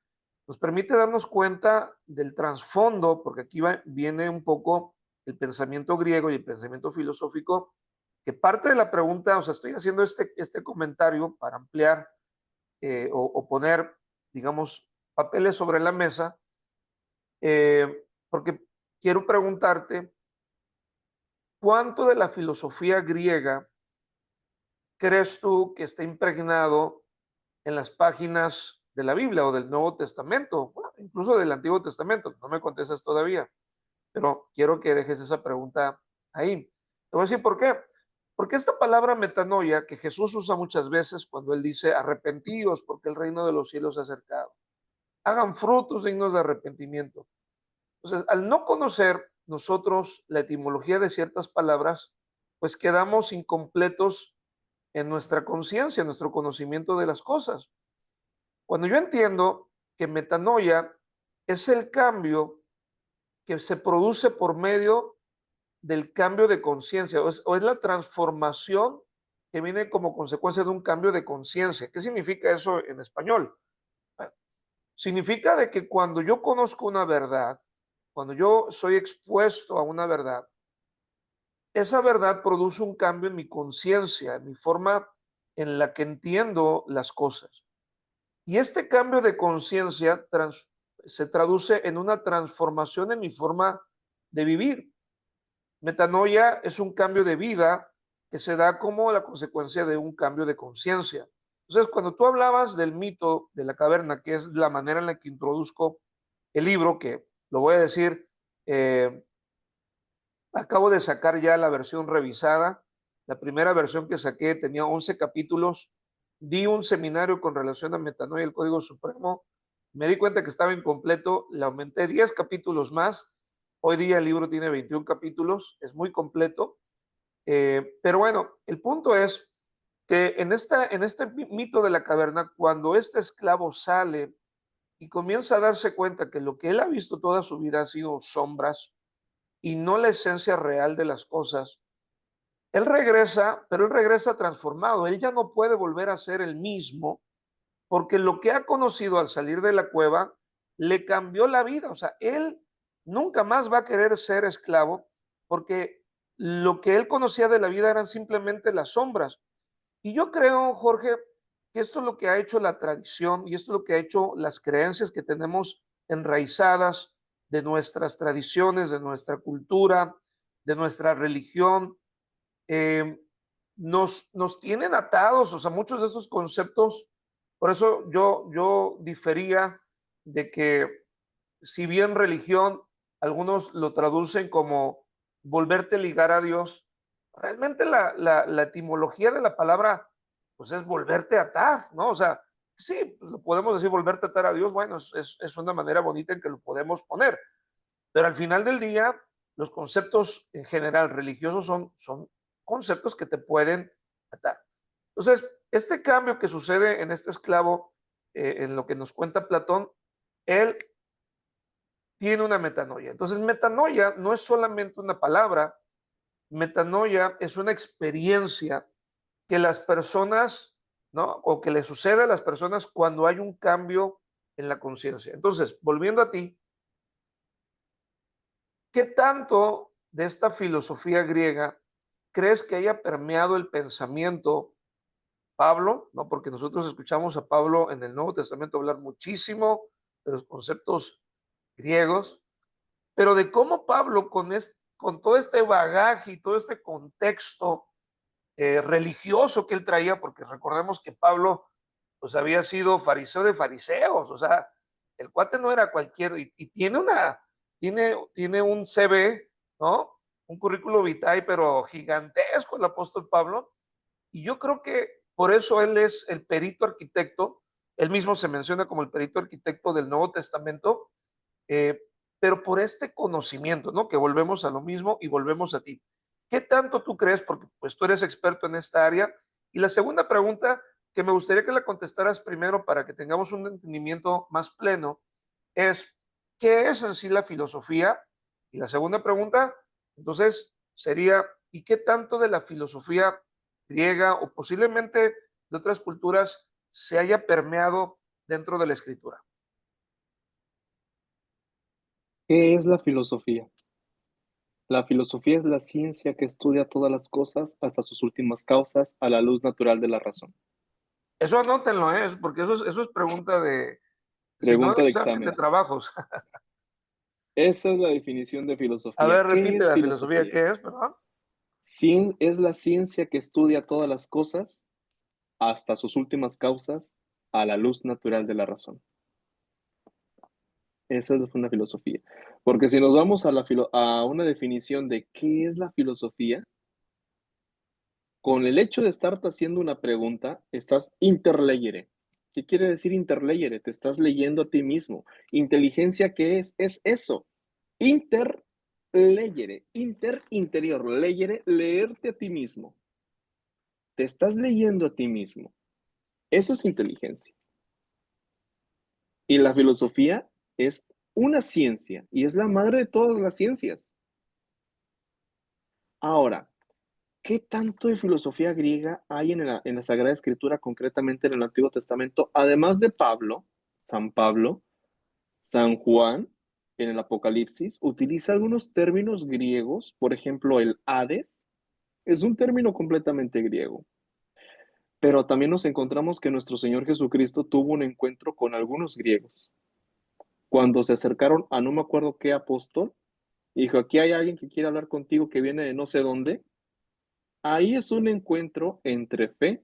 nos permite darnos cuenta del trasfondo, porque aquí viene un poco el pensamiento griego y el pensamiento filosófico, que parte de la pregunta, o sea, estoy haciendo este comentario para ampliar o poner, digamos, papeles sobre la mesa, porque quiero preguntarte, ¿cuánto de la filosofía griega crees tú que está impregnado en las páginas de la Biblia o del Nuevo Testamento, bueno, incluso del Antiguo Testamento? No me contestas todavía, pero quiero que dejes esa pregunta ahí. Te voy a decir por qué. Porque esta palabra metanoia que Jesús usa muchas veces cuando él dice arrepentíos porque el reino de los cielos se ha acercado, hagan frutos dignos de arrepentimiento. Entonces, al no conocer nosotros la etimología de ciertas palabras, pues quedamos incompletos en nuestra conciencia, en nuestro conocimiento de las cosas. Cuando yo entiendo que metanoia es el cambio que se produce por medio del cambio de conciencia, o es la transformación que viene como consecuencia de un cambio de conciencia. ¿Qué significa eso en español? Bueno, significa de que cuando yo conozco una verdad, cuando yo soy expuesto a una verdad, esa verdad produce un cambio en mi conciencia, en mi forma en la que entiendo las cosas. Y este cambio de conciencia se traduce en una transformación en mi forma de vivir. Metanoia es un cambio de vida que se da como la consecuencia de un cambio de conciencia. Entonces, cuando tú hablabas del mito de la caverna, que es la manera en la que introduzco el libro, que lo voy a decir, eh, acabo de sacar ya la versión revisada. La primera versión que saqué tenía 11 capítulos. Di un seminario con relación a metanoia y el Código Supremo. Me di cuenta que estaba incompleto. Le aumenté 10 capítulos más. Hoy día el libro tiene 21 capítulos. Es muy completo. Pero bueno, el punto es que en este mito de la caverna, cuando este esclavo sale y comienza a darse cuenta que lo que él ha visto toda su vida ha sido sombras y no la esencia real de las cosas, él regresa, pero él regresa transformado. Él ya no puede volver a ser el mismo porque lo que ha conocido al salir de la cueva le cambió la vida. O sea, él nunca más va a querer ser esclavo porque lo que él conocía de la vida eran simplemente las sombras. Y yo creo, Jorge, que esto es lo que ha hecho la tradición y esto es lo que ha hecho las creencias que tenemos enraizadas de nuestras tradiciones, de nuestra cultura, de nuestra religión. eh, nos tienen atados, o sea, muchos de esos conceptos. Por eso yo difería de que si bien religión, algunos lo traducen como volverte a ligar a Dios, realmente la etimología de la palabra pues es volverte a atar, ¿no? O sea, sí, pues, lo podemos decir volverte a atar a Dios, bueno, es una manera bonita en que lo podemos poner, pero al final del día, los conceptos en general religiosos son conceptos que te pueden atar. Entonces, este cambio que sucede en este esclavo, en lo que nos cuenta Platón, él tiene una metanoia. Entonces, metanoia no es solamente una palabra, metanoia es una experiencia que las personas, ¿no? O que le sucede a las personas cuando hay un cambio en la conciencia. Entonces, volviendo a ti, ¿qué tanto de esta filosofía griega crees que haya permeado el pensamiento Pablo? ¿No? Porque nosotros escuchamos a Pablo en el Nuevo Testamento hablar muchísimo de los conceptos griegos, pero de cómo Pablo con todo este bagaje y todo este contexto religioso que él traía, porque recordemos que Pablo pues había sido fariseo de fariseos, o sea, el cuate no era cualquier, y tiene un CV, ¿no? Un currículo vitae, pero gigantesco el apóstol Pablo, y yo creo que por eso él es el perito arquitecto, él mismo se menciona como el perito arquitecto del Nuevo Testamento, eh, pero por este conocimiento, ¿no? Que volvemos a lo mismo y volvemos a ti. ¿Qué tanto tú crees? Porque pues tú eres experto en esta área. Y la segunda pregunta, que me gustaría que la contestaras primero para que tengamos un entendimiento más pleno, es, ¿qué es en sí la filosofía? Y la segunda pregunta, entonces, sería, ¿y qué tanto de la filosofía griega o posiblemente de otras culturas se haya permeado dentro de la escritura? ¿Qué es la filosofía? La filosofía es la ciencia que estudia todas las cosas hasta sus últimas causas a la luz natural de la razón. Eso anótenlo, ¿eh? Porque eso es pregunta de, si no, de Pregunta de examen de examen. trabajos. Esa es la definición de A filosofía. ver, ¿Qué repite es la filosofía, filosofía? ¿qué es, perdón? Es la ciencia que estudia todas las cosas hasta sus últimas causas a la luz natural de la razón. Esa es una filosofía. Porque si nos vamos a una definición de qué es la filosofía, con el hecho de estarte haciendo una pregunta, estás interleyere. ¿Qué quiere decir interleyere? Te estás leyendo a ti mismo. Inteligencia, ¿qué es? Es eso. Interleyere, interior, leyere, leerte a ti mismo. Te estás leyendo a ti mismo. Eso es inteligencia. Y la filosofía es una ciencia y es la madre de todas las ciencias. Ahora, ¿qué tanto de filosofía griega hay en la Sagrada Escritura, concretamente en el Antiguo Testamento? Además de Pablo, San Pablo, San Juan, en el Apocalipsis, utiliza algunos términos griegos, por ejemplo, el Hades, es un término completamente griego. Pero también nos encontramos que nuestro Señor Jesucristo tuvo un encuentro con algunos griegos. Cuando se acercaron a no me acuerdo qué apóstol, dijo, aquí hay alguien que quiere hablar contigo que viene de no sé dónde. Ahí es un encuentro entre fe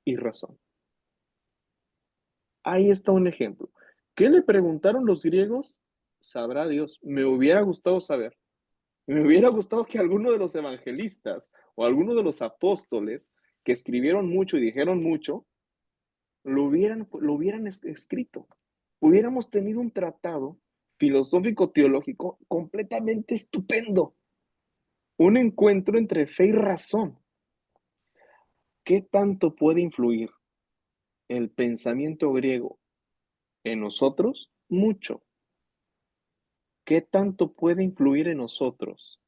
y razón. Ahí está un ejemplo. ¿Qué le preguntaron los griegos? Sabrá Dios. Me hubiera gustado saber. Me hubiera gustado que alguno de los evangelistas o alguno de los apóstoles que escribieron mucho y dijeron mucho, lo hubieran escrito. Hubiéramos tenido un tratado filosófico teológico completamente estupendo. Un encuentro entre fe y razón. ¿qué tanto puede influir el pensamiento griego en nosotros? Mucho. ¿Qué tanto puede influir en nosotros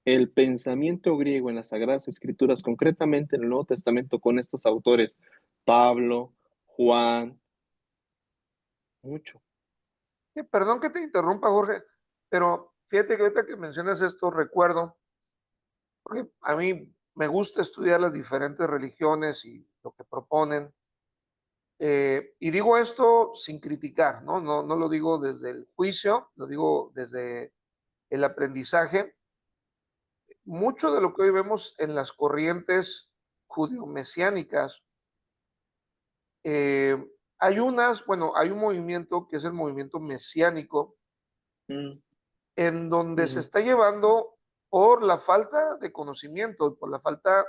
el pensamiento griego en las Sagradas Escrituras, concretamente en el Nuevo Testamento con estos autores, Pablo, Juan? Mucho. Perdón que te interrumpa, Jorge, pero fíjate que ahorita que mencionas esto, recuerdo, porque a mí me gusta estudiar las diferentes religiones y lo que proponen. Y digo esto sin criticar, ¿no? No lo digo desde el juicio, lo digo desde el aprendizaje. Mucho de lo que hoy vemos en las corrientes judío-mesiánicas, eh, bueno, hay un movimiento que es el movimiento mesiánico, Mm, en donde se ujú. está llevando por la falta de conocimiento, por la falta,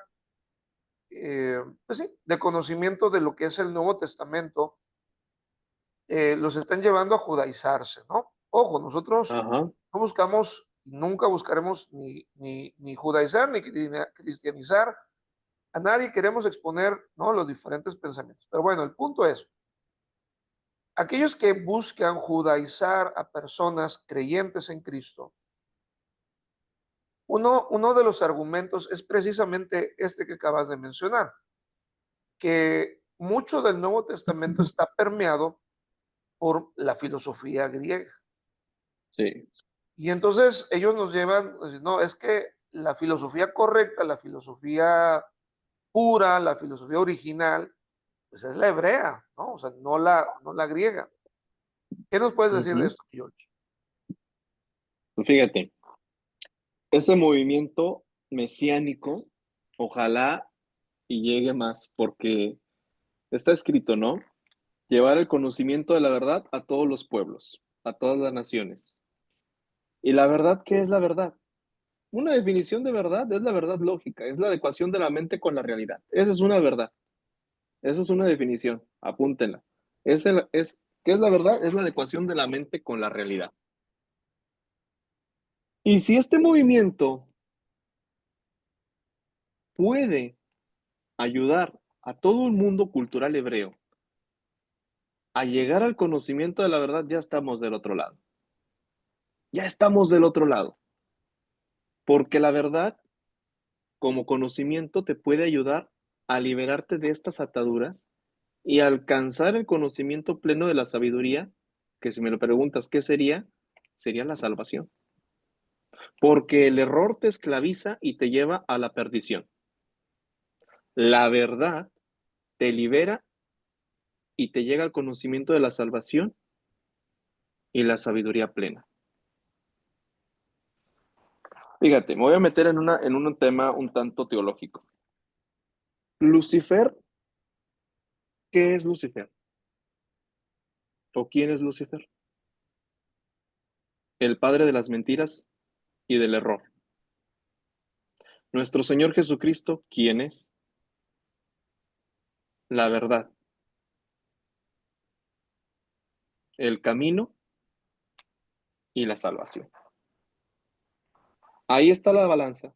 pues sí, de conocimiento de lo que es el Nuevo Testamento, los están llevando a judaizarse, ¿no? Ojo, nosotros Ajá. no buscamos, nunca buscaremos ni judaizar ni cristianizar a nadie, queremos exponer, ¿no?, los diferentes pensamientos. Pero bueno, el punto es, aquellos que buscan judaizar a personas creyentes en Cristo, uno de los argumentos es precisamente este que acabas de mencionar, que mucho del Nuevo Testamento está permeado por la filosofía griega. Sí. Y entonces ellos nos llevan, pues, no, es que la filosofía correcta, la filosofía pura, la filosofía original, pues es la hebrea, ¿no? O sea, no la griega. ¿Qué nos puedes decir de Ujú. esto, George? Pues fíjate, ese movimiento mesiánico, ojalá y llegue más, porque está escrito, ¿no? Llevar el conocimiento de la verdad a todos los pueblos, a todas las naciones. ¿Y la verdad qué es la verdad? Una definición de verdad es la verdad lógica, es la adecuación de la mente con la realidad. Esa es una verdad, esa es una definición, apúntenla. ¿Qué es la verdad? Es la adecuación de la mente con la realidad. Y si este movimiento puede ayudar a todo el mundo cultural hebreo a llegar al conocimiento de la verdad, ya estamos del otro lado. Ya estamos del otro lado. Porque la verdad, como conocimiento, te puede ayudar a liberarte de estas ataduras y alcanzar el conocimiento pleno de la sabiduría, que si me lo preguntas, ¿qué sería? Sería la salvación. Porque el error te esclaviza y te lleva a la perdición. La verdad te libera y te llega al conocimiento de la salvación y la sabiduría plena. Fíjate, me voy a meter en un tema un tanto teológico. Lucifer, ¿qué es Lucifer? ¿O quién es Lucifer? El padre de las mentiras y del error. Nuestro Señor Jesucristo, ¿quién es? La verdad, el camino y la salvación. Ahí está la balanza.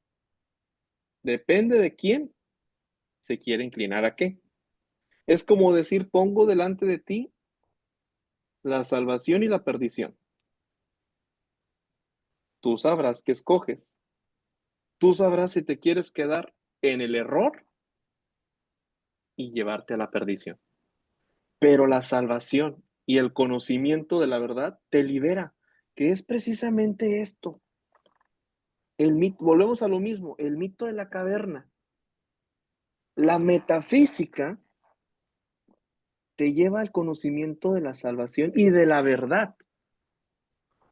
Depende de quién se quiere inclinar a qué. Es como decir, pongo delante de ti la salvación y la perdición. Tú sabrás qué escoges. Tú sabrás si te quieres quedar en el error y llevarte a la perdición. Pero la salvación y el conocimiento de la verdad te libera, que es precisamente esto. Volvemos a lo mismo, el mito de la caverna. La metafísica te lleva al conocimiento de la salvación y de la verdad.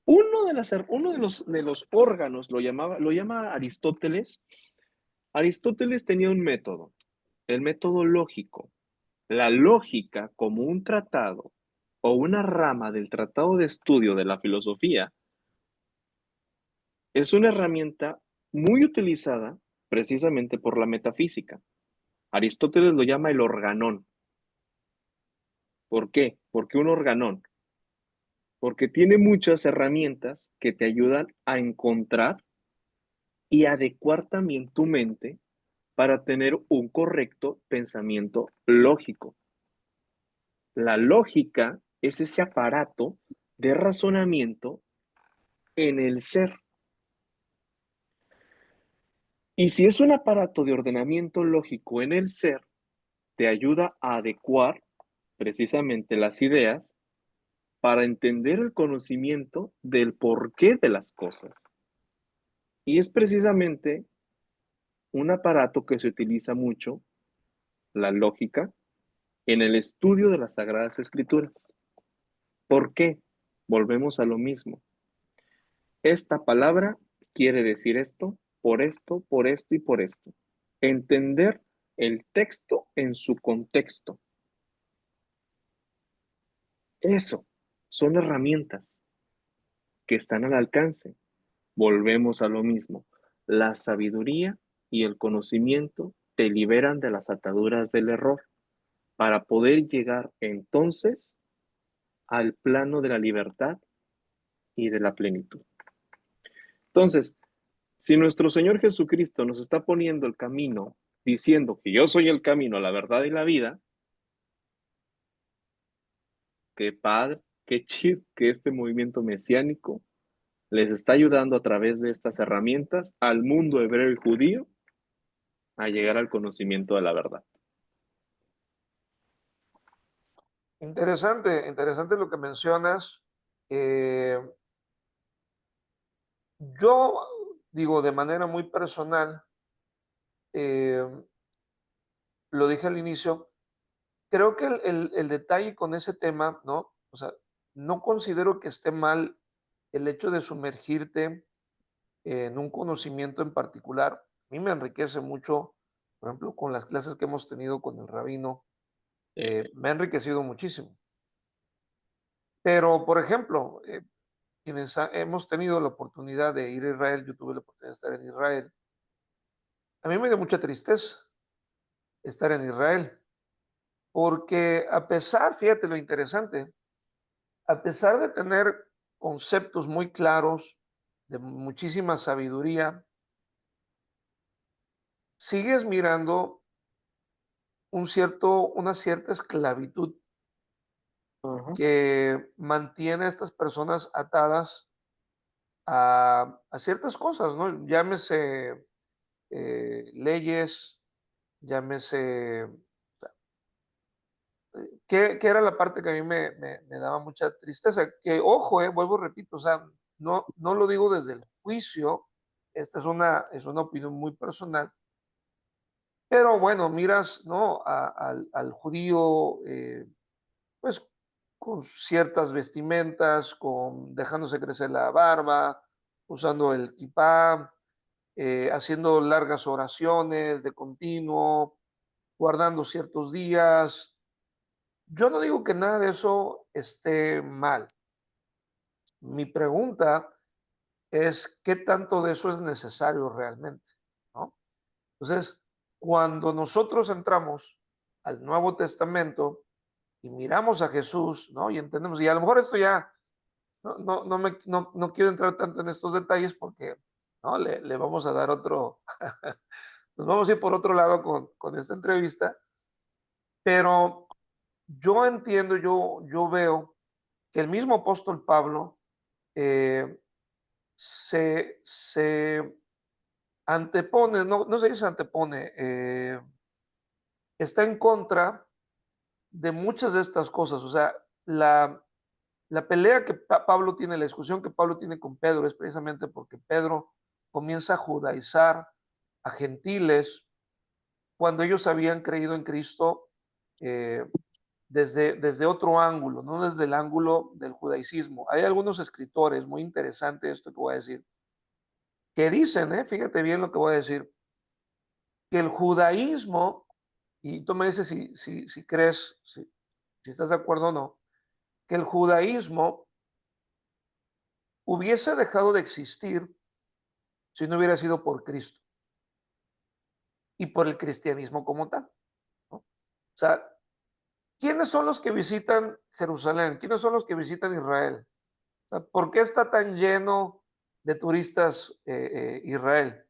Uno de los órganos lo llama Aristóteles. Aristóteles tenía un método, el método lógico. La lógica como un tratado o una rama del tratado de estudio de la filosofía es una herramienta muy utilizada precisamente por la metafísica. Aristóteles lo llama el organón. ¿Por qué? Porque un organón, porque tiene muchas herramientas que te ayudan a encontrar y adecuar también tu mente para tener un correcto pensamiento lógico. La lógica es ese aparato de razonamiento en el ser. Y si es un aparato de ordenamiento lógico en el ser, te ayuda a adecuar precisamente las ideas para entender el conocimiento del porqué de las cosas. Y es precisamente un aparato que se utiliza mucho, la lógica, en el estudio de las Sagradas Escrituras. ¿Por qué? Volvemos a lo mismo. Esta palabra quiere decir esto, por esto y por esto. Entender el texto en su contexto. Eso son herramientas que están al alcance. Volvemos a lo mismo. La sabiduría y el conocimiento te liberan de las ataduras del error para poder llegar entonces al plano de la libertad y de la plenitud. Entonces, si nuestro Señor Jesucristo nos está poniendo el camino, diciendo que yo soy el camino, la verdad y la vida, qué padre, qué chido que este movimiento mesiánico les está ayudando a través de estas herramientas al mundo hebreo y judío a llegar al conocimiento de la verdad. Interesante, interesante lo que mencionas. Eh, yo digo de manera muy personal, eh, lo dije al inicio, creo que el detalle con ese tema, ¿no? O sea, no considero que esté mal el hecho de sumergirte en un conocimiento en particular. A mí me enriquece mucho, por ejemplo, con las clases que hemos tenido con el rabino, me ha enriquecido muchísimo. Pero, por ejemplo, quienes hemos tenido la oportunidad de ir a Israel, yo tuve la oportunidad de estar en Israel, a mí me dio mucha tristeza estar en Israel, porque a pesar, fíjate lo interesante, a pesar de tener conceptos muy claros, de muchísima sabiduría, sigues mirando una cierta esclavitud Ajá. que mantiene a estas personas atadas a ciertas cosas, ¿no? Llámese leyes, llámese, que era la parte que a mí me daba mucha tristeza. Que, ojo, vuelvo, repito, o sea, no lo digo desde el juicio, esta es una opinión muy personal, pero bueno, miras, ¿no? Al judío, pues con ciertas vestimentas, dejándose crecer la barba, usando el kipá, haciendo largas oraciones de continuo, guardando ciertos días. Yo no digo que nada de eso esté mal. Mi pregunta es qué tanto de eso es necesario realmente, ¿no? Entonces, cuando nosotros entramos al Nuevo Testamento y miramos a Jesús, ¿no? Y entendemos, y a lo mejor esto ya no quiero entrar tanto en estos detalles porque no le vamos a dar otro, nos vamos a ir por otro lado con esta entrevista, pero yo entiendo, yo veo que el mismo apóstol Pablo eh, se antepone, no se dice antepone, está en contra de muchas de estas cosas. O sea, la pelea que Pablo tiene, la discusión que Pablo tiene con Pedro es precisamente porque Pedro comienza a judaizar a gentiles cuando ellos habían creído en Cristo eh, desde otro ángulo, no desde el ángulo del judaísmo. Hay algunos escritores, muy interesante esto que voy a decir, que dicen, fíjate bien lo que voy a decir, que el judaísmo, y tú me dices si crees, si estás de acuerdo o no, que el judaísmo hubiese dejado de existir si no hubiera sido por Cristo y por el cristianismo como tal, ¿no? O sea, ¿quiénes son los que visitan Jerusalén? ¿Quiénes son los que visitan Israel? O sea, ¿por qué está tan lleno de turistas Israel?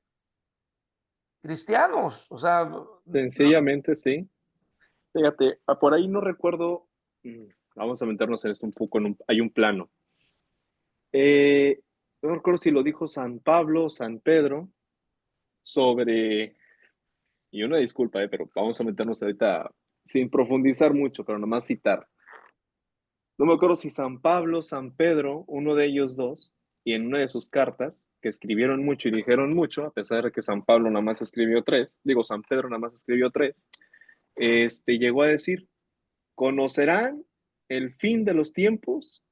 cristianos, o sea, Sencillamente sí. Fíjate, por ahí no recuerdo, vamos a meternos en esto un poco, hay un plano. No recuerdo si lo dijo San Pablo, San Pedro, sobre, y una disculpa, pero vamos a meternos ahorita sin profundizar mucho, pero nomás citar. No me acuerdo si San Pablo, San Pedro, uno de ellos dos, y en una de sus cartas, que escribieron mucho y dijeron mucho, a pesar de que San Pablo nada más escribió tres, digo, San Pedro nada más escribió tres, llegó a decir, conocerán el fin de los tiempos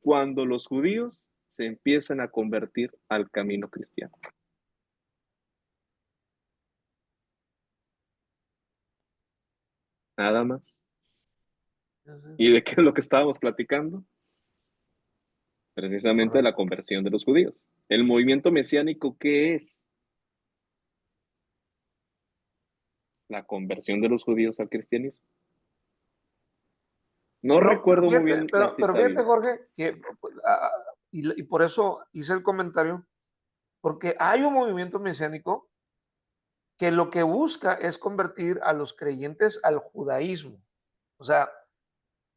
cuando los judíos se empiezan a convertir al camino cristiano. Nada más. ¿Y de qué es lo que estábamos platicando? Precisamente de la conversión de los judíos. El movimiento mesiánico, ¿qué es? La conversión de los judíos al cristianismo. No recuerdo muy bien la pero cita fíjate, bíblica. Jorge, que y por eso hice el comentario, porque hay un movimiento mesiánico que lo que busca es convertir a los creyentes al judaísmo. O sea,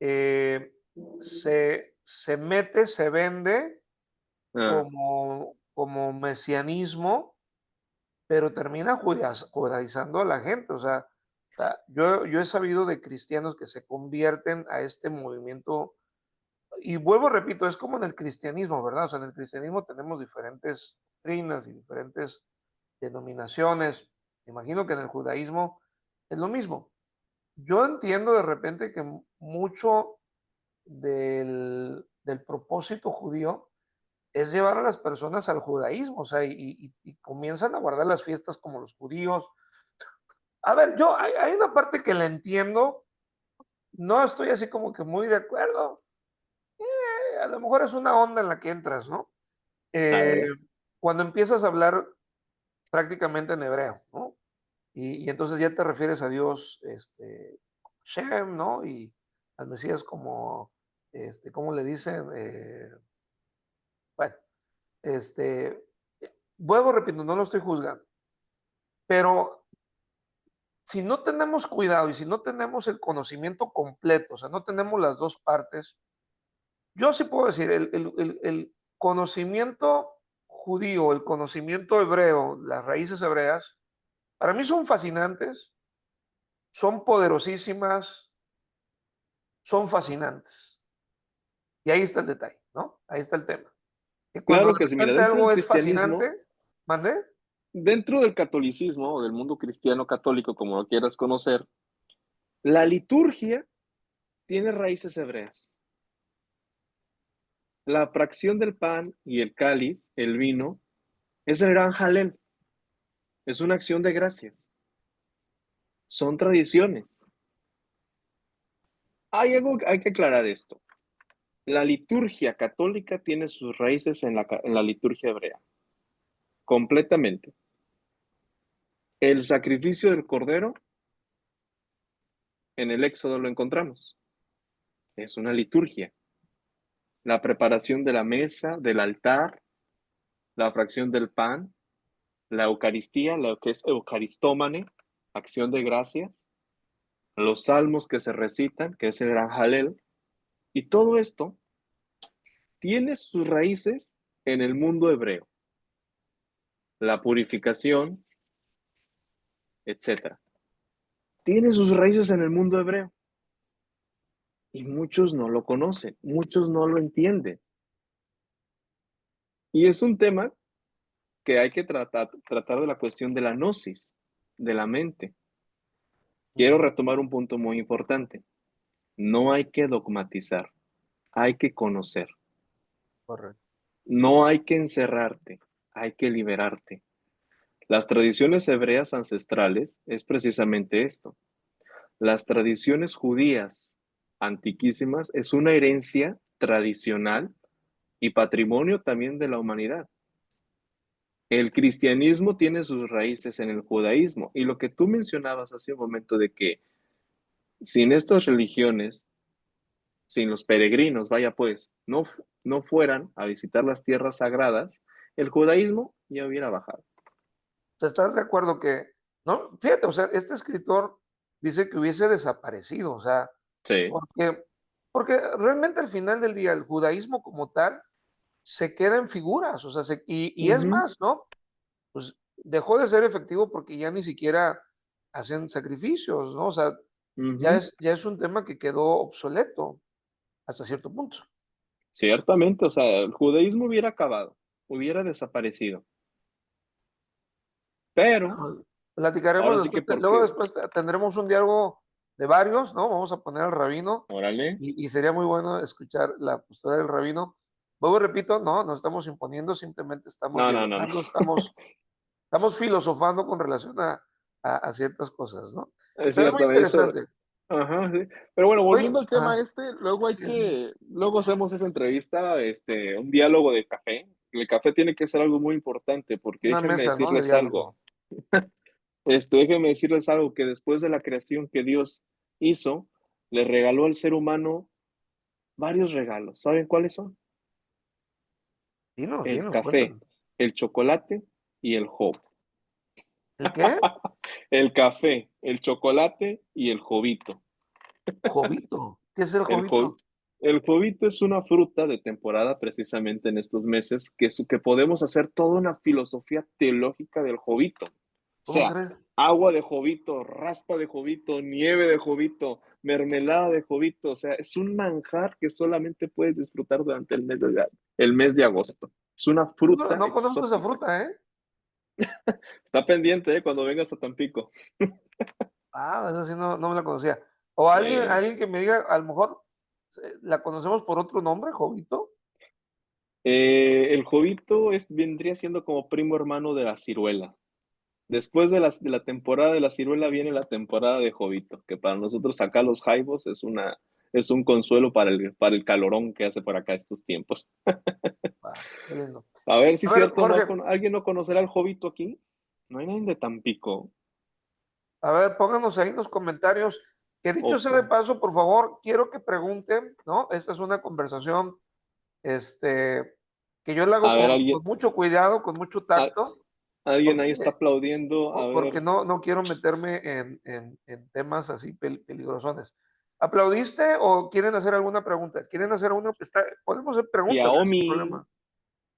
eh, se mete, se vende Ah, como mesianismo, pero termina judaizando a la gente. O sea, yo he sabido de cristianos que se convierten a este movimiento. Y vuelvo, repito, es como en el cristianismo, ¿verdad? O sea, en el cristianismo tenemos diferentes doctrinas y diferentes denominaciones. Me imagino que en el judaísmo es lo mismo. Yo entiendo de repente que mucho del propósito judío es llevar a las personas al judaísmo, o sea, y comienzan a guardar las fiestas como los judíos. A ver, hay una parte que la entiendo, no estoy así como que muy de acuerdo, a lo mejor es una onda en la que entras, ¿no? a Eh, ver. cuando empiezas a hablar prácticamente en hebreo, ¿no? Y entonces ya te refieres a Dios, Shem, ¿no? Y al Mesías como, ¿cómo le dicen? Bueno, este, vuelvo, repito, no lo estoy juzgando, pero si no tenemos cuidado y si no tenemos el conocimiento completo, o sea, no tenemos las dos partes, yo sí puedo decir, el conocimiento judío, el conocimiento hebreo, las raíces hebreas, para mí son fascinantes, son poderosísimas, son fascinantes. Y ahí está el detalle, ¿no? Ahí está el tema. Que cuando Claro de que sí, mira, repente dentro del algo es cristianismo, fascinante, ¿mande? dentro del catolicismo o del mundo cristiano católico, como lo quieras conocer, la liturgia tiene raíces hebreas. La fracción del pan y el cáliz, el vino, es el gran jalel, es una acción de gracias, son tradiciones. Hay que aclarar esto. La liturgia católica tiene sus raíces en la liturgia hebrea, completamente. El sacrificio del cordero, en el Éxodo lo encontramos, es una liturgia. La preparación de la mesa, del altar, la fracción del pan, la Eucaristía, lo que es Eucaristómane, acción de gracias, los salmos que se recitan, que es el Gran Jalel, y todo esto tiene sus raíces en el mundo hebreo, la purificación, etcétera. Tiene sus raíces en el mundo hebreo y muchos no lo conocen, muchos no lo entienden. Y es un tema que hay que tratar de la cuestión de la gnosis, de la mente. Quiero Ujú, retomar un punto muy importante. No hay que dogmatizar, hay que conocer. correcto. No hay que encerrarte, hay que liberarte. Las tradiciones hebreas ancestrales es precisamente esto. Las tradiciones judías antiquísimas es una herencia tradicional y patrimonio también de la humanidad. El cristianismo tiene sus raíces en el judaísmo y lo que tú mencionabas hace un momento de que sin estas religiones, sin los peregrinos, vaya pues, no fueran a visitar las tierras sagradas, el judaísmo ya hubiera bajado. ¿Estás de acuerdo que ¿no? Fíjate, o sea, este escritor dice que hubiese desaparecido, o sea, Sí. porque, porque realmente al final del día el judaísmo como tal se queda en figuras, o sea, y es Ujú, más, ¿no? Pues dejó de ser efectivo porque ya ni siquiera hacen sacrificios, ¿no? O sea, ujú. ya es un tema que quedó obsoleto hasta cierto punto. Ciertamente, o sea, el judaísmo hubiera acabado, hubiera desaparecido, pero Ah, platicaremos ahora sí que después, luego porque, después tendremos un diálogo de varios, ¿no? Vamos a poner al rabino órale, y sería muy bueno escuchar la postura del rabino. Luego repito, no, no estamos imponiendo, simplemente estamos no, no, no, no, dialogando, estamos filosofando con relación a ciertas cosas, ¿no? es Pero es muy cierto, eso, interesante. ajá, sí. Pero bueno, Oye, volviendo al tema este, luego hay sí, sí. que, luego hacemos esa entrevista, un diálogo de café. El café tiene que ser algo muy importante, porque Una déjenme mesa, ¿no? De decirles algo, diálogo. déjenme decirles algo, que después de la creación que Dios hizo, le regaló al ser humano varios regalos. ¿Saben cuáles son? Dinos, El dinos, café, cuéntame. el chocolate y el job. ¿El qué? El café, el chocolate y el jovito. Jovito. ¿Qué es el El, jo- jovito? el jovito es una fruta de temporada precisamente en estos meses que podemos hacer toda una filosofía teológica del jovito. O ¿Cómo sea, crees? agua de jovito, raspa de jovito, nieve de jovito, mermelada de jovito. O sea, es un manjar que solamente puedes disfrutar durante el mes de agosto. Es una No, fruta no conozco esa exótica. fruta, ¿eh? Está pendiente, cuando vengas a Tampico. Ah, esa sí no me la conocía. O Eh, alguien que me diga, a lo mejor la conocemos por otro nombre, Jovito. el jovito vendría siendo como primo hermano de la ciruela. Después de la temporada de la ciruela viene la temporada de jovito, que para nosotros acá los jaibos es un consuelo para el calorón que hace por acá estos tiempos. Ah, qué lindo. A ver si A es ver, cierto, Jorge, ¿alguien no conocerá el jovito aquí? No hay nadie de Tampico. a ver, pónganos ahí en los comentarios. Que dicho sea de Opa. paso, por favor, quiero que pregunten, ¿no? Esta es una conversación, que yo la hago A ver, con mucho cuidado, con mucho a- tacto, alguien ahí está porque, aplaudiendo. A porque ver, no quiero meterme en temas así peligrosones. ¿Aplaudiste o quieren hacer alguna pregunta? ¿Quieren hacer una? Podemos hacer preguntas, sin Xiaomi, problema.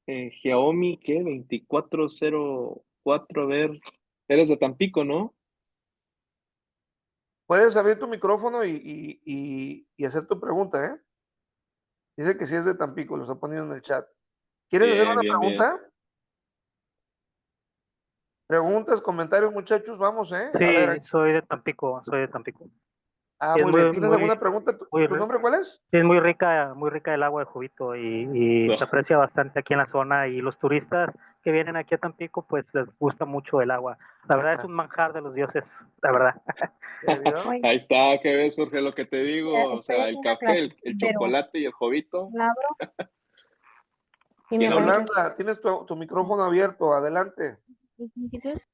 Xiaomi, ¿qué? 2404, a ver. Eres de Tampico, ¿no? Puedes abrir tu micrófono y hacer tu pregunta, ¿eh? Dice que sí es de Tampico, lo está poniendo en el chat. ¿Quieres hacer Bien, una bien, bien. pregunta? Preguntas, comentarios, muchachos, vamos, ¿eh? A Sí, ver, soy de Tampico, soy de Tampico. Y es muy bien. muy, ¿Tienes muy, alguna pregunta? ¿Tu, muy, tu nombre cuál es? sí, es muy rica el agua de Jubito y se aprecia bastante aquí en la zona y los turistas que vienen aquí a Tampico pues les gusta mucho el agua. La verdad es Ah, un manjar de los dioses, la verdad. ¿serio? Ahí está, ¿qué ves, Jorge? Lo que te digo, o Estoy sea, aquí el en la café, clase, el pero chocolate y el jovito. la abro y me ¿Quién habla? permites Yolanda, tienes tu micrófono abierto, adelante. dos minutitos.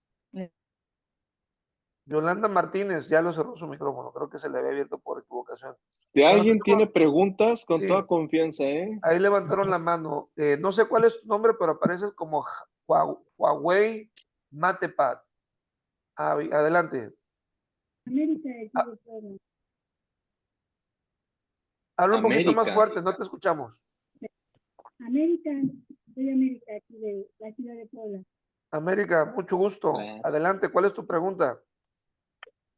Yolanda Martínez, ya lo cerró su micrófono, creo que se le había abierto por equivocación. Si Bueno, alguien tiene preguntas, con toda sí, confianza, ¿eh? ahí levantaron la mano. No sé cuál es tu nombre, pero apareces como Huawei Matepad. Adelante. América de aquí Ah, de Puebla. habla un poquito más América. fuerte, no te escuchamos. América, soy América aquí de la ciudad de Puebla. América, mucho gusto. Ah, Adelante, ¿cuál es tu pregunta?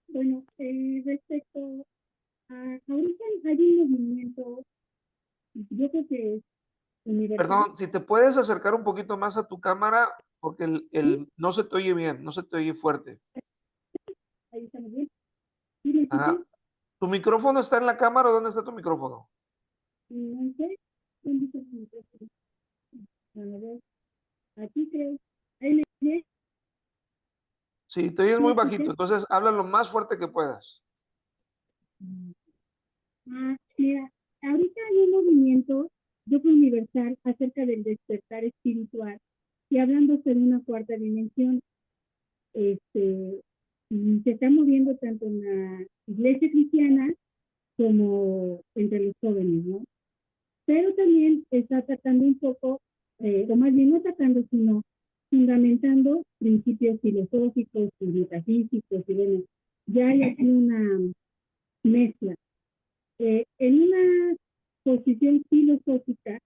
Bueno, respecto a ahorita hay un movimiento, yo creo que es universal, Perdón, si te puedes acercar un poquito más a tu cámara, porque ¿sí? no se te oye bien, no se te oye fuerte. Ahí estamos bien. ¿Sí me escuchan? Ajá. ¿Tu micrófono está en la cámara o dónde está tu micrófono? No sé, ¿dónde está su micrófono? A ver, aquí creo. Ahí me ¿sí Sí, te oyes me muy bajito, escuchan? entonces habla lo más fuerte que puedas. Mira, ahorita hay un movimiento, yo creo universal, acerca del despertar espiritual y hablando sobre una cuarta dimensión, este, se está moviendo tanto en la iglesia cristiana como entre los jóvenes, ¿no? Pero también está atacando un poco, o más bien no atacando, sino fundamentando principios filosóficos y metafísicos, y bueno, ya hay aquí una mezcla. En una posición filosófica,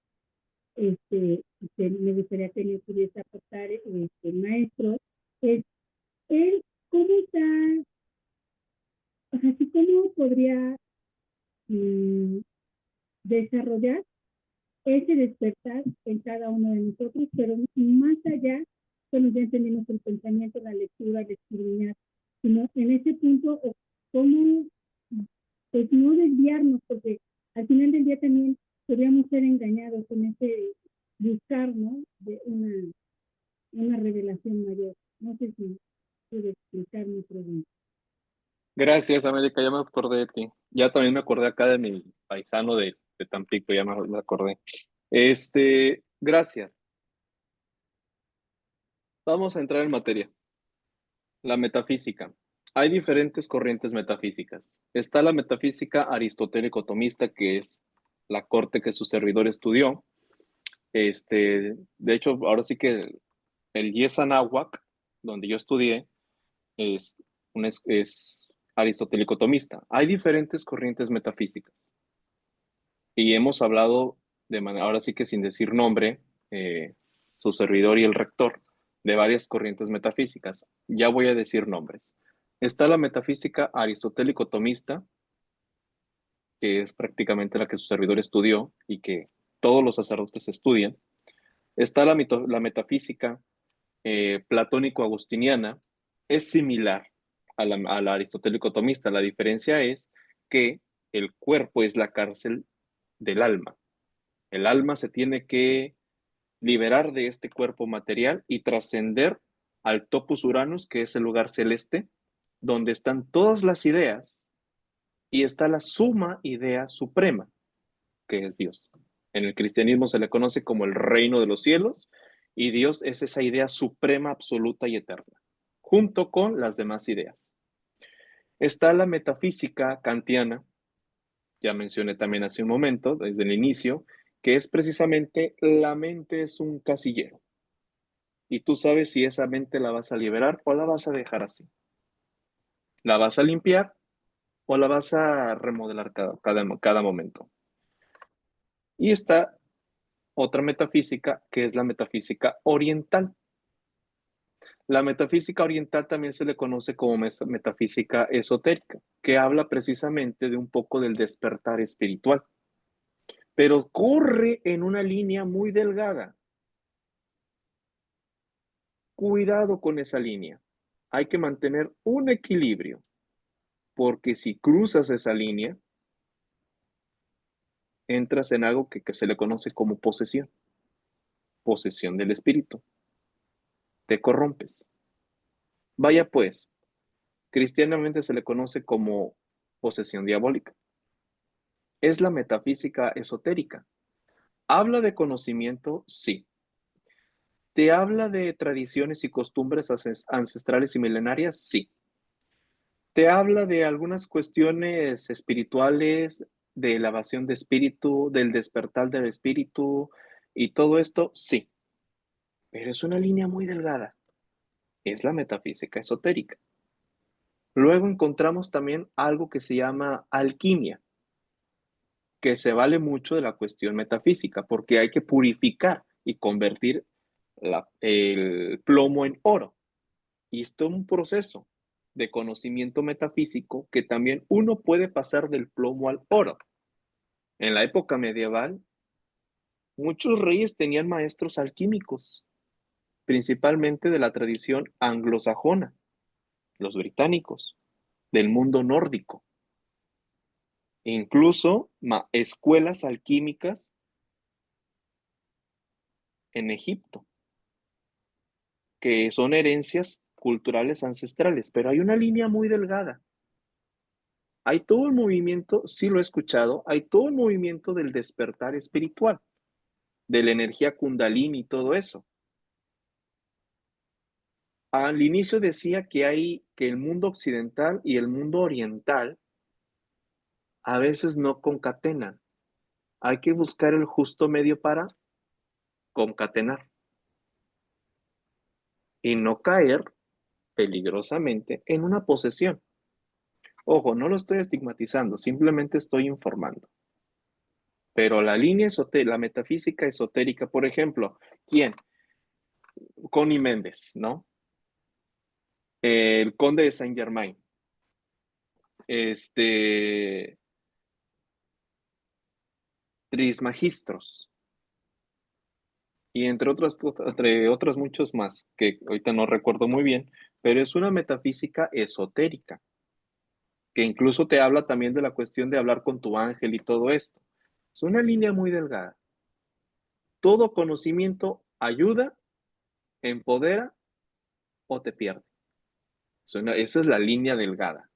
que me gustaría que me pudiese aportar el maestro, es él cómo está, así cómo podría desarrollar ese despertar en cada uno de nosotros, pero más allá, bueno, ya entendimos el pensamiento, la lectura, el escribir, sino en ese punto, cómo, pues no desviarnos, porque al final del día también podríamos ser engañados con ese buscar, ¿no? De una revelación mayor. No sé si puede explicar mi pregunta. Gracias, América, ya me acordé de ti. Ya también me acordé acá de mi paisano de Tampico, ya me acordé. Gracias. Vamos a entrar en materia. La metafísica. Hay diferentes corrientes metafísicas. Está la metafísica aristotélico-tomista, que es la corte que su servidor estudió. De hecho, ahora sí que el IES Anáhuac, donde yo estudié, es aristotélico-tomista. Hay diferentes corrientes metafísicas. Y hemos hablado de manera, ahora sí que sin decir nombre, su servidor y el rector, de varias corrientes metafísicas. Ya voy a decir nombres. Está la metafísica aristotélico-tomista, que es prácticamente la que su servidor estudió y que todos los sacerdotes estudian. Está la metafísica platónico-agustiniana, es similar a la aristotélico-tomista. La diferencia es que el cuerpo es la cárcel del alma. El alma se tiene que liberar de este cuerpo material y trascender al topos Uranus, que es el lugar celeste, donde están todas las ideas y está la suma idea suprema, que es Dios. En el cristianismo se le conoce como el reino de los cielos y Dios es esa idea suprema, absoluta y eterna, junto con las demás ideas. Está la metafísica kantiana, ya mencioné también hace un momento, desde el inicio, que es precisamente la mente es un casillero. Y tú sabes si esa mente la vas a liberar o la vas a dejar así. ¿La vas a limpiar o la vas a remodelar cada momento? Y está otra metafísica que es la metafísica oriental. La metafísica oriental también se le conoce como metafísica esotérica, que habla precisamente de un poco del despertar espiritual, pero corre en una línea muy delgada. Cuidado con esa línea. Hay que mantener un equilibrio, porque si cruzas esa línea, entras en algo que se le conoce como posesión del espíritu. Te corrompes. Vaya pues, cristianamente se le conoce como posesión diabólica. Es la metafísica esotérica. ¿Habla de conocimiento? Sí. ¿Te habla de tradiciones y costumbres ancestrales y milenarias? Sí. ¿Te habla de algunas cuestiones espirituales, de elevación de espíritu, del despertar del espíritu y todo esto? Sí. Pero es una línea muy delgada. Es la metafísica esotérica. Luego encontramos también algo que se llama alquimia, que se vale mucho de la cuestión metafísica, porque hay que purificar y convertir el plomo en oro. Y esto es un proceso de conocimiento metafísico que también uno puede pasar del plomo al oro. En la época medieval, muchos reyes tenían maestros alquímicos, principalmente de la tradición anglosajona, los británicos, del mundo nórdico. Incluso escuelas alquímicas en Egipto, que son herencias culturales ancestrales, pero hay una línea muy delgada. Hay todo un movimiento, sí lo he escuchado, hay todo un movimiento del despertar espiritual, de la energía kundalini y todo eso. Al inicio decía que el mundo occidental y el mundo oriental a veces no concatenan. Hay que buscar el justo medio para concatenar. y no caer peligrosamente en una posesión. Ojo, no lo estoy estigmatizando, simplemente estoy informando. Pero la línea esotérica, la metafísica esotérica, por ejemplo, ¿quién? Connie Méndez, ¿no? El conde de Saint Germain. Trismagistros. Y entre otros muchos más, que ahorita no recuerdo muy bien, pero es una metafísica esotérica, que incluso te habla también de la cuestión de hablar con tu ángel y todo esto. Es una línea muy delgada. Todo conocimiento ayuda, empodera o te pierde. Esa es la línea delgada.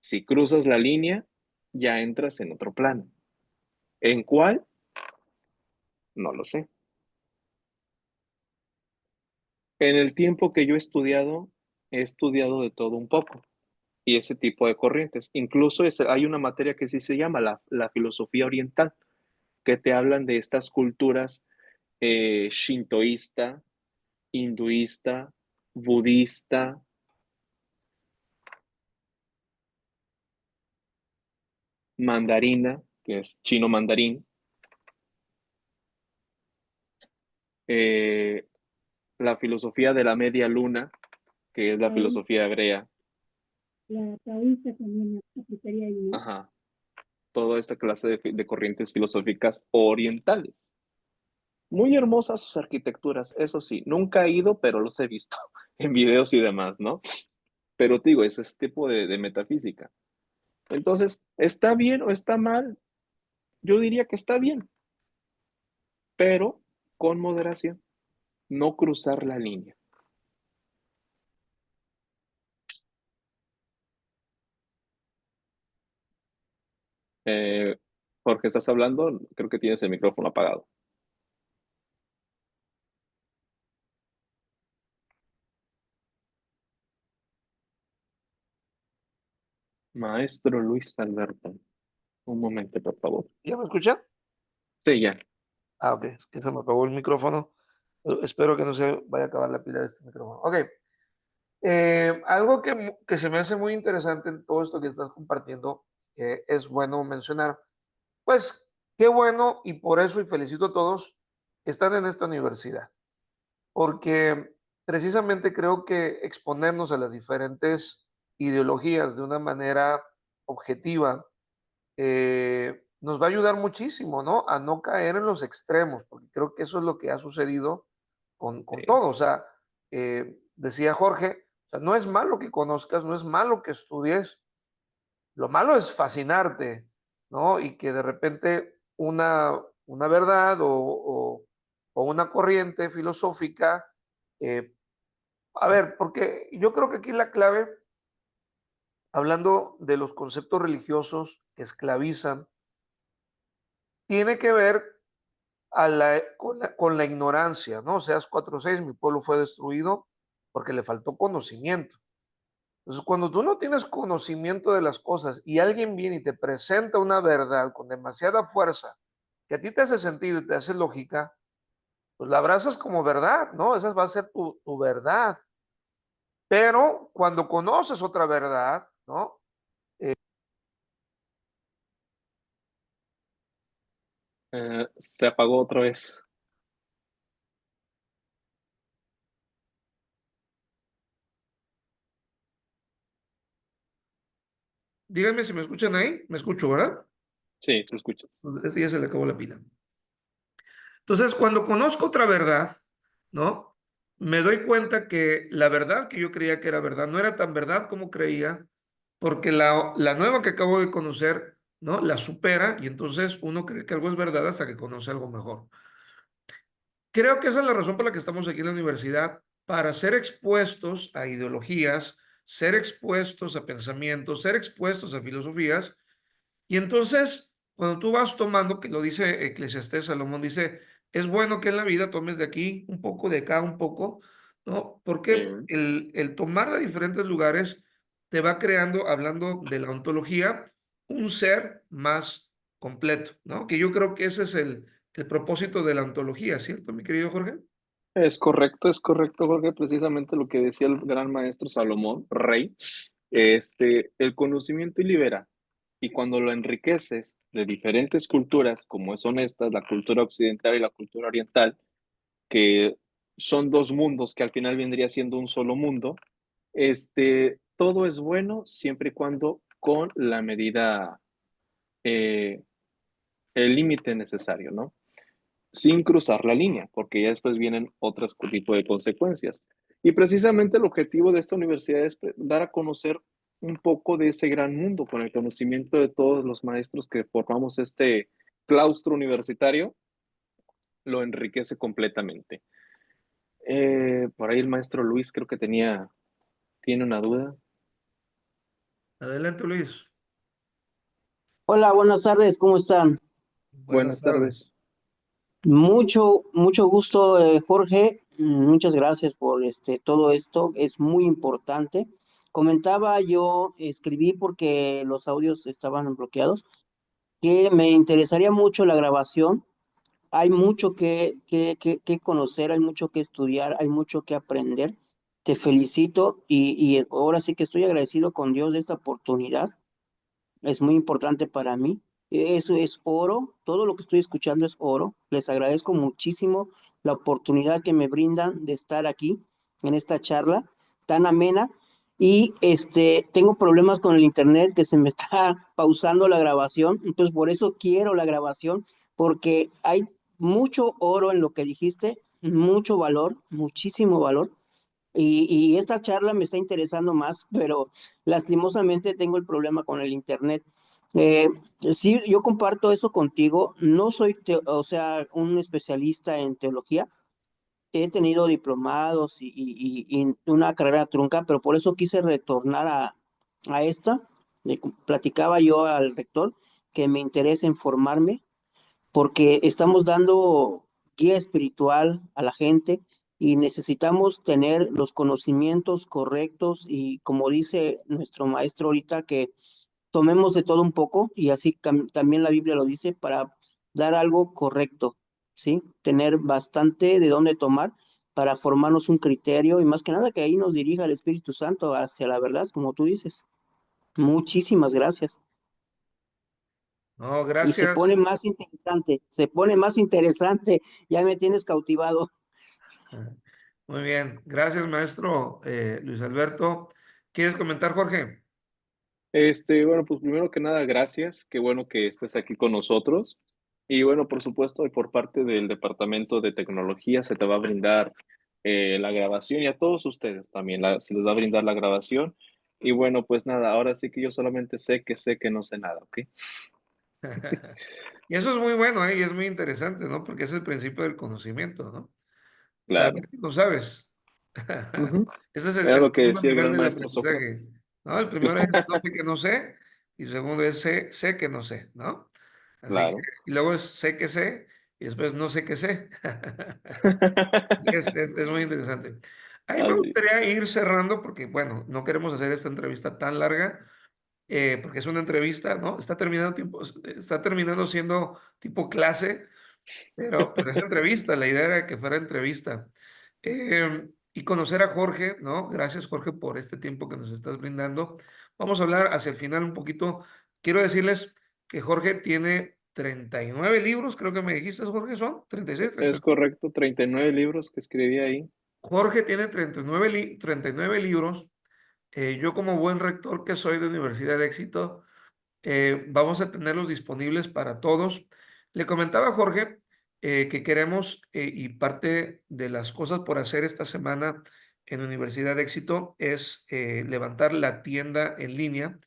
Si cruzas la línea, ya entras en otro plano. ¿En cuál? No lo sé. En el tiempo que yo he estudiado de todo un poco y ese tipo de corrientes. Incluso hay una materia que sí se llama la filosofía oriental, que te hablan de estas culturas shintoísta, hinduista, budista, mandarina, que es chino mandarín, eh, la filosofía de la media luna, que es la filosofía hebrea. La taoísta también aplicaría ahí, ¿no? Ajá. Toda esta clase de corrientes filosóficas orientales. Muy hermosas sus arquitecturas, eso sí, nunca he ido, pero los he visto en videos y demás, ¿no? Pero te digo, es ese tipo de metafísica. Entonces, ¿está bien o está mal? Yo diría que está bien, pero con moderación, no cruzar la línea. Eh, Jorge, ¿estás hablando? Creo que tienes el micrófono apagado. Maestro Luis Alberto, un momento, por favor. ¿Ya me escuchan? Sí, ya. Ah, ok, es que se me acabó el micrófono. Espero que no se vaya a acabar la pila de este micrófono. Ok, algo que se me hace muy interesante en todo esto que estás compartiendo, que es bueno mencionar, pues qué bueno y por eso y felicito a todos que están en esta universidad, porque precisamente creo que exponernos a las diferentes ideologías de una manera objetiva nos va a ayudar muchísimo, ¿no? A no caer en los extremos, porque creo que eso es lo que ha sucedido con Sí, todo. O sea, decía Jorge, o sea, no es malo que conozcas, no es malo que estudies, lo malo es fascinarte, ¿no? Y que de repente una verdad o una corriente filosófica, eh, a ver, porque yo creo que aquí la clave, hablando de los conceptos religiosos que esclavizan, tiene que ver con la ignorancia, ¿no? Oseas 4:6, mi pueblo fue destruido porque le faltó conocimiento. Entonces, cuando tú no tienes conocimiento de las cosas y alguien viene y te presenta una verdad con demasiada fuerza, que a ti te hace sentido y te hace lógica, pues la abrazas como verdad, ¿no? Esa va a ser tu verdad. Pero cuando conoces otra verdad, ¿no? se apagó otra vez. Díganme si me escuchan ahí. Me escucho, ¿verdad? Sí, te escuchas. Este ya se le acabó la pila. Entonces, cuando conozco otra verdad, ¿no? Me doy cuenta que la verdad que yo creía que era verdad no era tan verdad como creía, porque la nueva que acabo de conocer, ¿no? La supera y entonces uno cree que algo es verdad hasta que conoce algo mejor. Creo que esa es la razón por la que estamos aquí en la universidad, para ser expuestos a ideologías, ser expuestos a pensamientos, ser expuestos a filosofías y entonces, cuando tú vas tomando, que lo dice Eclesiastés, Salomón dice, es bueno que en la vida tomes de aquí un poco, de acá un poco, ¿no? Porque Sí. el tomar de diferentes lugares te va creando, hablando de la ontología, un ser más completo, ¿no? Que yo creo que ese es el propósito de la ontología, ¿cierto, mi querido Jorge? es correcto, Jorge, precisamente lo que decía el gran maestro Salomón, rey, el conocimiento libera, y cuando lo enriqueces de diferentes culturas, como son estas, la cultura occidental y la cultura oriental, que son dos mundos que al final vendría siendo un solo mundo, todo es bueno siempre y cuando con la medida, eh, el límite necesario, ¿no? Sin cruzar la línea, porque ya después vienen otros tipo de consecuencias. Y precisamente el objetivo de esta universidad es dar a conocer un poco de ese gran mundo con el conocimiento de todos los maestros que formamos este claustro universitario, lo enriquece completamente. Por ahí el maestro Luis creo que tiene una duda. Adelante, Luis. Hola, buenas tardes, ¿cómo están? Buenas Buenas tardes. tardes. Mucho gusto, Jorge. Muchas gracias por todo esto, es muy importante. Comentaba yo, escribí porque los audios estaban bloqueados, que me interesaría mucho la grabación. Hay mucho que conocer, hay mucho que estudiar, hay mucho que aprender. Te felicito y ahora sí que estoy agradecido con Dios de esta oportunidad. Es muy importante para mí. Eso es oro, todo lo que estoy escuchando es oro. Les agradezco muchísimo la oportunidad que me brindan de estar aquí en esta charla tan amena. Y tengo problemas con el internet que se me está pausando la grabación, entonces por eso quiero la grabación, porque hay mucho oro en lo que dijiste, mucho valor, muchísimo valor. Y esta charla me está interesando más, pero lastimosamente tengo el problema con el internet. Eh, sí, yo comparto eso contigo. No soy, o sea, un especialista en teología. He tenido diplomados y una carrera trunca, pero por eso quise retornar a esta. Platicaba yo al rector que me interesa en formarme porque estamos dando guía espiritual a la gente y necesitamos tener los conocimientos correctos y como dice nuestro maestro ahorita, que tomemos de todo un poco y así también la Biblia lo dice para dar algo correcto, ¿sí? Tener bastante de dónde tomar para formarnos un criterio y más que nada que ahí nos dirija el Espíritu Santo hacia la verdad, como tú dices. Muchísimas gracias. No, Y se gracias. pone más interesante, se pone más interesante. Ya me tienes cautivado. Muy bien. Gracias, maestro Luis Alberto. ¿Quieres comentar, Jorge? Bueno, pues primero que nada, gracias. Qué bueno que estés aquí con nosotros. Y bueno, por supuesto, y por parte del Departamento de Tecnología se te va a brindar la grabación y a todos ustedes también se les va a brindar la grabación. Y bueno, pues nada, ahora sí que yo solamente sé que no sé nada, ¿ok? Y eso es muy bueno, ¿eh? Y es muy interesante, ¿no? Porque es el principio del conocimiento, ¿no? Claro. Saber que no sabes. Ujú. Ese es Era el lo que segundo decía el nivel gran del maestro aprendizaje, Sócrates. ¿no? El primero es no sé que no sé, y el segundo es sé que no sé, ¿no? Así que, Claro. y luego es sé que sé, y después no sé qué sé. Sí, es muy interesante. Ahí me Así es. gustaría ir cerrando porque, bueno, no queremos hacer esta entrevista tan larga, porque es una entrevista, ¿no? Está terminando siendo tipo clase, pero es entrevista, la idea era que fuera entrevista. Y conocer a Jorge, ¿no? Gracias, Jorge, por este tiempo que nos estás brindando. Vamos a hablar hacia el final un poquito. Quiero decirles que Jorge tiene 39 libros, creo que me dijiste, Jorge, ¿son? 36, Es 30. correcto, 39 libros que escribí ahí. Jorge tiene 39 libros. Yo como buen rector que soy de Universidad de Éxito, vamos a tenerlos disponibles para todos. Le comentaba a Jorge que queremos, y parte de las cosas por hacer esta semana en Universidad de Éxito es levantar la tienda en línea,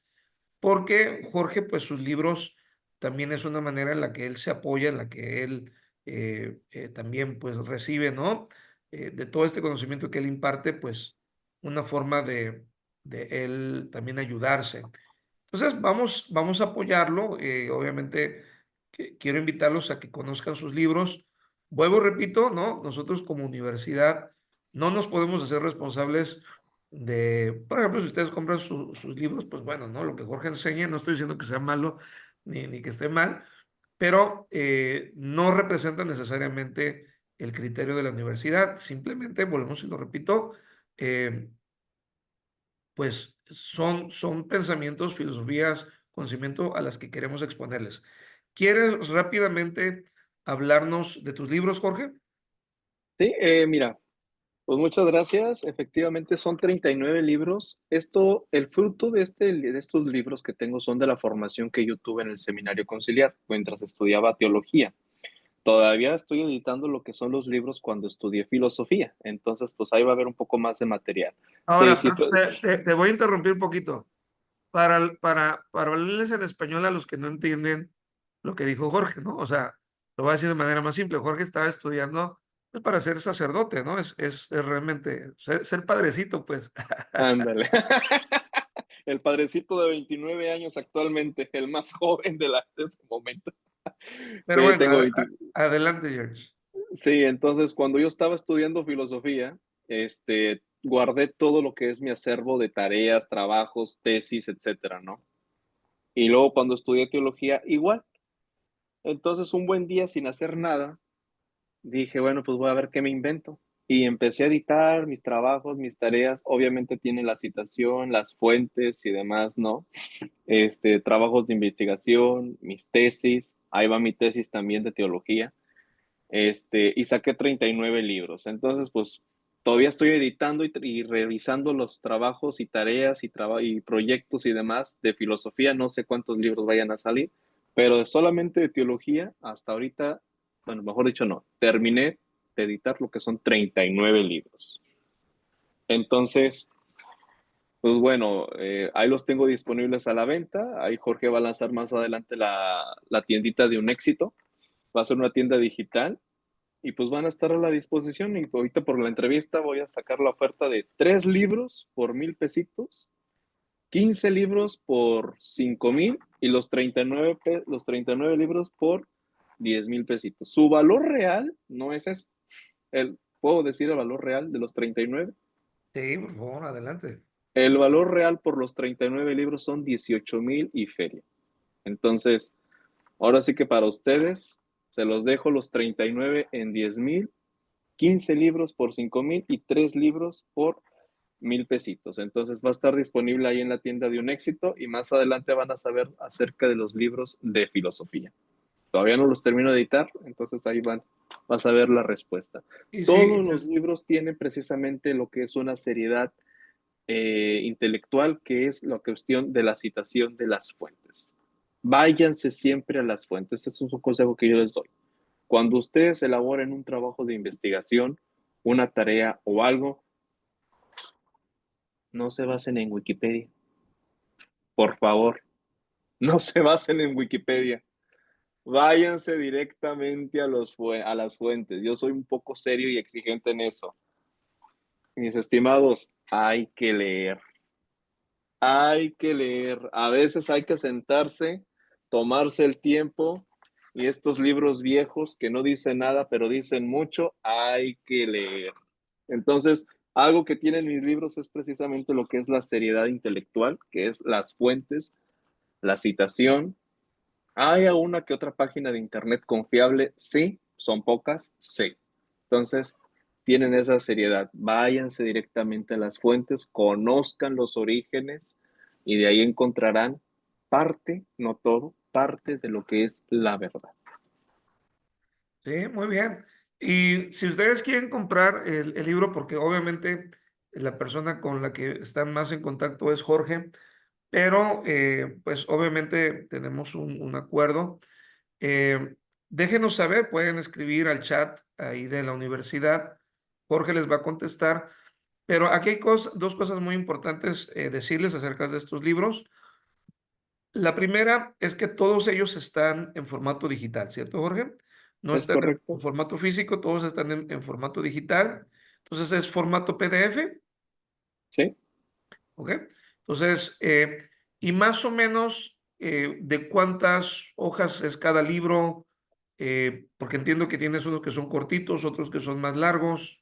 porque Jorge, pues sus libros también es una manera en la que él se apoya, en la que él también pues recibe, ¿no? De todo este conocimiento que él imparte, pues una forma de él también ayudarse. Entonces, vamos a apoyarlo. Obviamente, quiero invitarlos a que conozcan sus libros. Vuelvo, repito, ¿no? Nosotros como universidad no nos podemos hacer responsables de, por ejemplo, si ustedes compran sus libros, pues bueno, ¿no? Lo que Jorge enseña, no estoy diciendo que sea malo ni que esté mal, pero no representa necesariamente el criterio de la universidad. Simplemente, volvemos y lo repito, pues son pensamientos, filosofías, conocimiento a las que queremos exponerles. ¿Quieres rápidamente hablarnos de tus libros, Jorge? Sí, mira, pues muchas gracias. Efectivamente, son 39 libros. El fruto de estos libros que tengo son de la formación que yo tuve en el seminario conciliar mientras estudiaba teología. Todavía estoy editando lo que son los libros cuando estudié filosofía. Entonces, pues ahí va a haber un poco más de material. Sí, Ahora, sí, te voy a interrumpir un poquito. Para hablarles en español a los que no entienden lo que dijo Jorge, ¿no? O sea, lo voy a decir de manera más simple. Jorge estaba estudiando pues, para ser sacerdote, ¿no? Es realmente ser padrecito, pues. ándale. El padrecito de 29 años actualmente, el más joven de ese momento. Pero Sí, bueno, tengo 20. adelante, George. Sí, entonces cuando yo estaba estudiando filosofía, guardé todo lo que es mi acervo de tareas, trabajos, tesis, etcétera, ¿no? Y luego cuando estudié teología, igual. Entonces un buen día sin hacer nada, dije, bueno, pues voy a ver qué me invento. Y empecé a editar mis trabajos, mis tareas. Obviamente tiene la citación, las fuentes y demás, ¿no? Trabajos de investigación, mis tesis. Ahí va mi tesis también de teología. Y saqué 39 libros. Entonces, pues todavía estoy editando y revisando los trabajos y tareas y proyectos y demás de filosofía. No sé cuántos libros vayan a salir, pero solamente de teología hasta ahorita, bueno, mejor dicho, no, terminé de editar lo que son 39 libros. Entonces, pues bueno, ahí los tengo disponibles a la venta. Ahí Jorge va a lanzar más adelante la tiendita de Un Éxito. Va a ser una tienda digital y pues van a estar a la disposición. Y ahorita por la entrevista voy a sacar la oferta de 3 libros por 1,000 pesitos, 15 libros por 5,000 y los 39 libros por 10,000 pesitos. Su valor real no es eso. ¿Puedo decir el valor real de los 39? Sí, por favor, adelante. El valor real por los 39 libros son 18,000 y feria. Entonces, ahora sí que para ustedes se los dejo los 39 en 10,000, 15 libros por 5,000 y 3 libros por 1,000 pesitos. Entonces va a estar disponible ahí en la tienda de Un Éxito y más adelante van a saber acerca de los libros de filosofía. Todavía no los termino de editar, entonces ahí vas a ver la respuesta. Y sí, Todos los pues, libros tienen precisamente lo que es una seriedad intelectual, que es la cuestión de la citación de las fuentes. Váyanse siempre a las fuentes. Ese es un consejo que yo les doy. Cuando ustedes elaboren un trabajo de investigación, una tarea o algo, no se basen en Wikipedia. Por favor, no se basen en Wikipedia. Váyanse directamente a las fuentes. Yo soy un poco serio y exigente en eso. Mis estimados, hay que leer. Hay que leer. A veces hay que sentarse, tomarse el tiempo y estos libros viejos que no dicen nada, pero dicen mucho, hay que leer. Entonces, algo que tienen mis libros es precisamente lo que es la seriedad intelectual, que es las fuentes, la citación. ¿Hay alguna que otra página de internet confiable? Sí, son pocas, sí. Entonces, tienen esa seriedad. Váyanse directamente a las fuentes, conozcan los orígenes y de ahí encontrarán parte, no todo, parte de lo que es la verdad. sí, muy bien. Y si ustedes quieren comprar el libro, porque obviamente la persona con la que están más en contacto es Jorge, pero pues obviamente tenemos un acuerdo. Eh, Déjenos saber, pueden escribir al chat ahí de la universidad. Jorge les va a contestar. Pero aquí hay dos cosas muy importantes decirles acerca de estos libros. La primera es que todos ellos están en formato digital, ¿cierto, Jorge? No ¿Es están en correcto? formato físico, todos están en formato digital. Entonces es formato PDF, Sí. ¿ok? Entonces, y más o menos de cuántas hojas es cada libro, porque entiendo que tienes unos que son cortitos, otros que son más largos.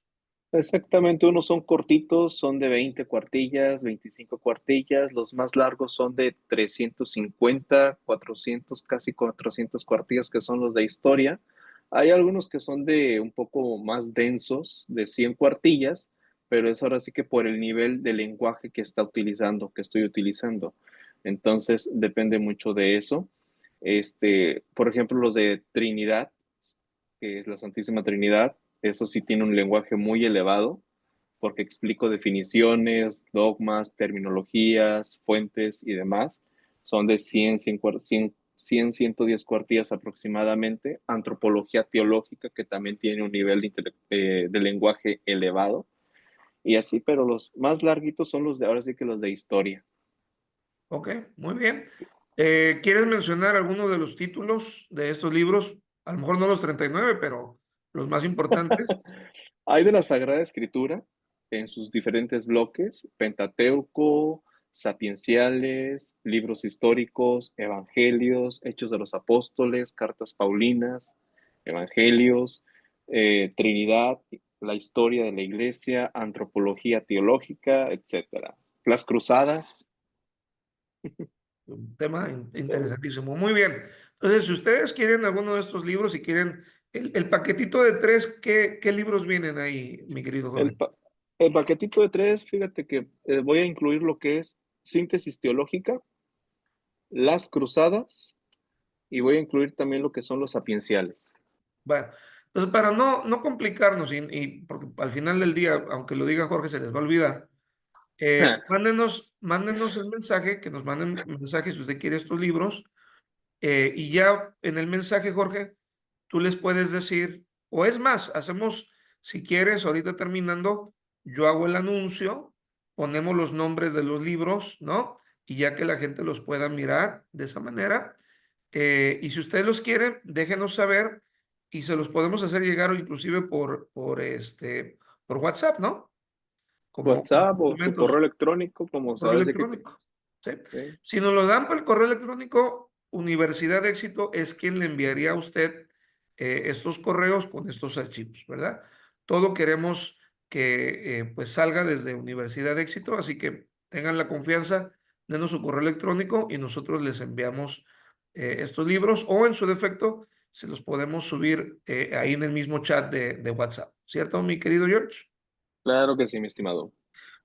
Exactamente, unos son cortitos, son de 20 cuartillas, 25 cuartillas, los más largos son de 350, 400, casi 400 cuartillas, que son los de historia. Hay algunos que son de un poco más densos, de 100 cuartillas, pero es ahora sí que por el nivel de lenguaje que está utilizando, que estoy utilizando. Entonces, depende mucho de eso. Por ejemplo, los de Trinidad, que es la Santísima Trinidad, eso sí tiene un lenguaje muy elevado, porque explico definiciones, dogmas, terminologías, fuentes y demás. Son de 110 cuartillas aproximadamente. Antropología teológica, que también tiene un nivel de lenguaje elevado. Y así, pero los más larguitos son los de, ahora sí que los de historia. Ok, muy bien. ¿Quieres mencionar alguno de los títulos de estos libros? A lo mejor no los 39, pero los más importantes. Hay de la Sagrada Escritura en sus diferentes bloques: Pentateuco, sapienciales, libros históricos, evangelios, Hechos de los Apóstoles, cartas paulinas, evangelios, Trinidad, la historia de la Iglesia, antropología teológica, etcétera. Las cruzadas. Un tema interesantísimo. Muy bien. Entonces, si ustedes quieren alguno de estos libros, si quieren el paquetito de 3, ¿qué libros vienen ahí, mi querido El, Jorge? pa- el paquetito de 3, fíjate que voy a incluir lo que es síntesis teológica, las cruzadas, y voy a incluir también lo que son los sapienciales. Bueno, entonces para no complicarnos y porque al final del día, aunque lo diga Jorge, se les va a olvidar, mándenos el mensaje, que nos manden mensaje si usted quiere estos libros, y ya en el mensaje, Jorge, tú les puedes decir, o es más, hacemos, si quieres, ahorita terminando, yo hago el anuncio, ponemos los nombres de los libros, ¿no? Y ya que la gente los pueda mirar de esa manera. Y si ustedes los quieren, déjenos saber y se los podemos hacer llegar o inclusive por WhatsApp, ¿no? Como WhatsApp o tu correo documentos electrónico, como correo sabes de que electrónico. ¿Sí? ¿eh? Si nos lo dan por el correo electrónico, Universidad de Éxito es quien le enviaría a usted estos correos con estos archivos, ¿verdad? Todo queremos que pues salga desde Universidad de Éxito, así que tengan la confianza, denos su correo electrónico y nosotros les enviamos estos libros o en su defecto se los podemos subir ahí en el mismo chat de WhatsApp, ¿cierto, mi querido George? Claro que sí, mi estimado.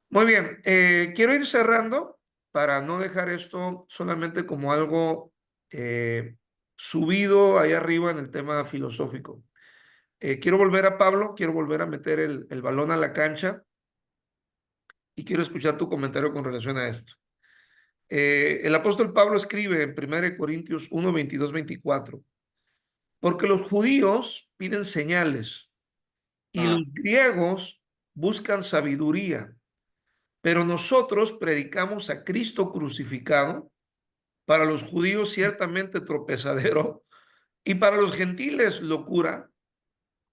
Muy bien, quiero ir cerrando para no dejar esto solamente como algo subido ahí arriba en el tema filosófico. Quiero volver a Pablo, quiero volver a meter el balón a la cancha y quiero escuchar tu comentario con relación a esto. El apóstol Pablo escribe en 1 Corintios 1, 22, 24, porque los judíos piden señales y Ah, los griegos buscan sabiduría. Pero nosotros predicamos a Cristo crucificado, para los judíos ciertamente tropezadero, y para los gentiles locura,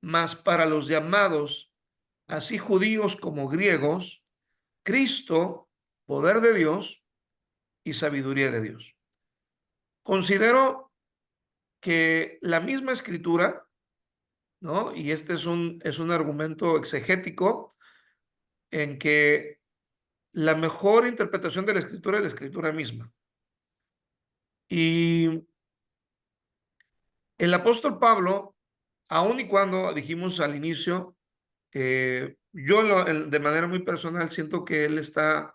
mas para los llamados, así judíos como griegos, Cristo, poder de Dios y sabiduría de Dios. Considero que la misma escritura, ¿no? Y este es un argumento exegético en que la mejor interpretación de la escritura es la escritura misma. Y el apóstol Pablo, aun y cuando dijimos al inicio, de manera muy personal siento que él está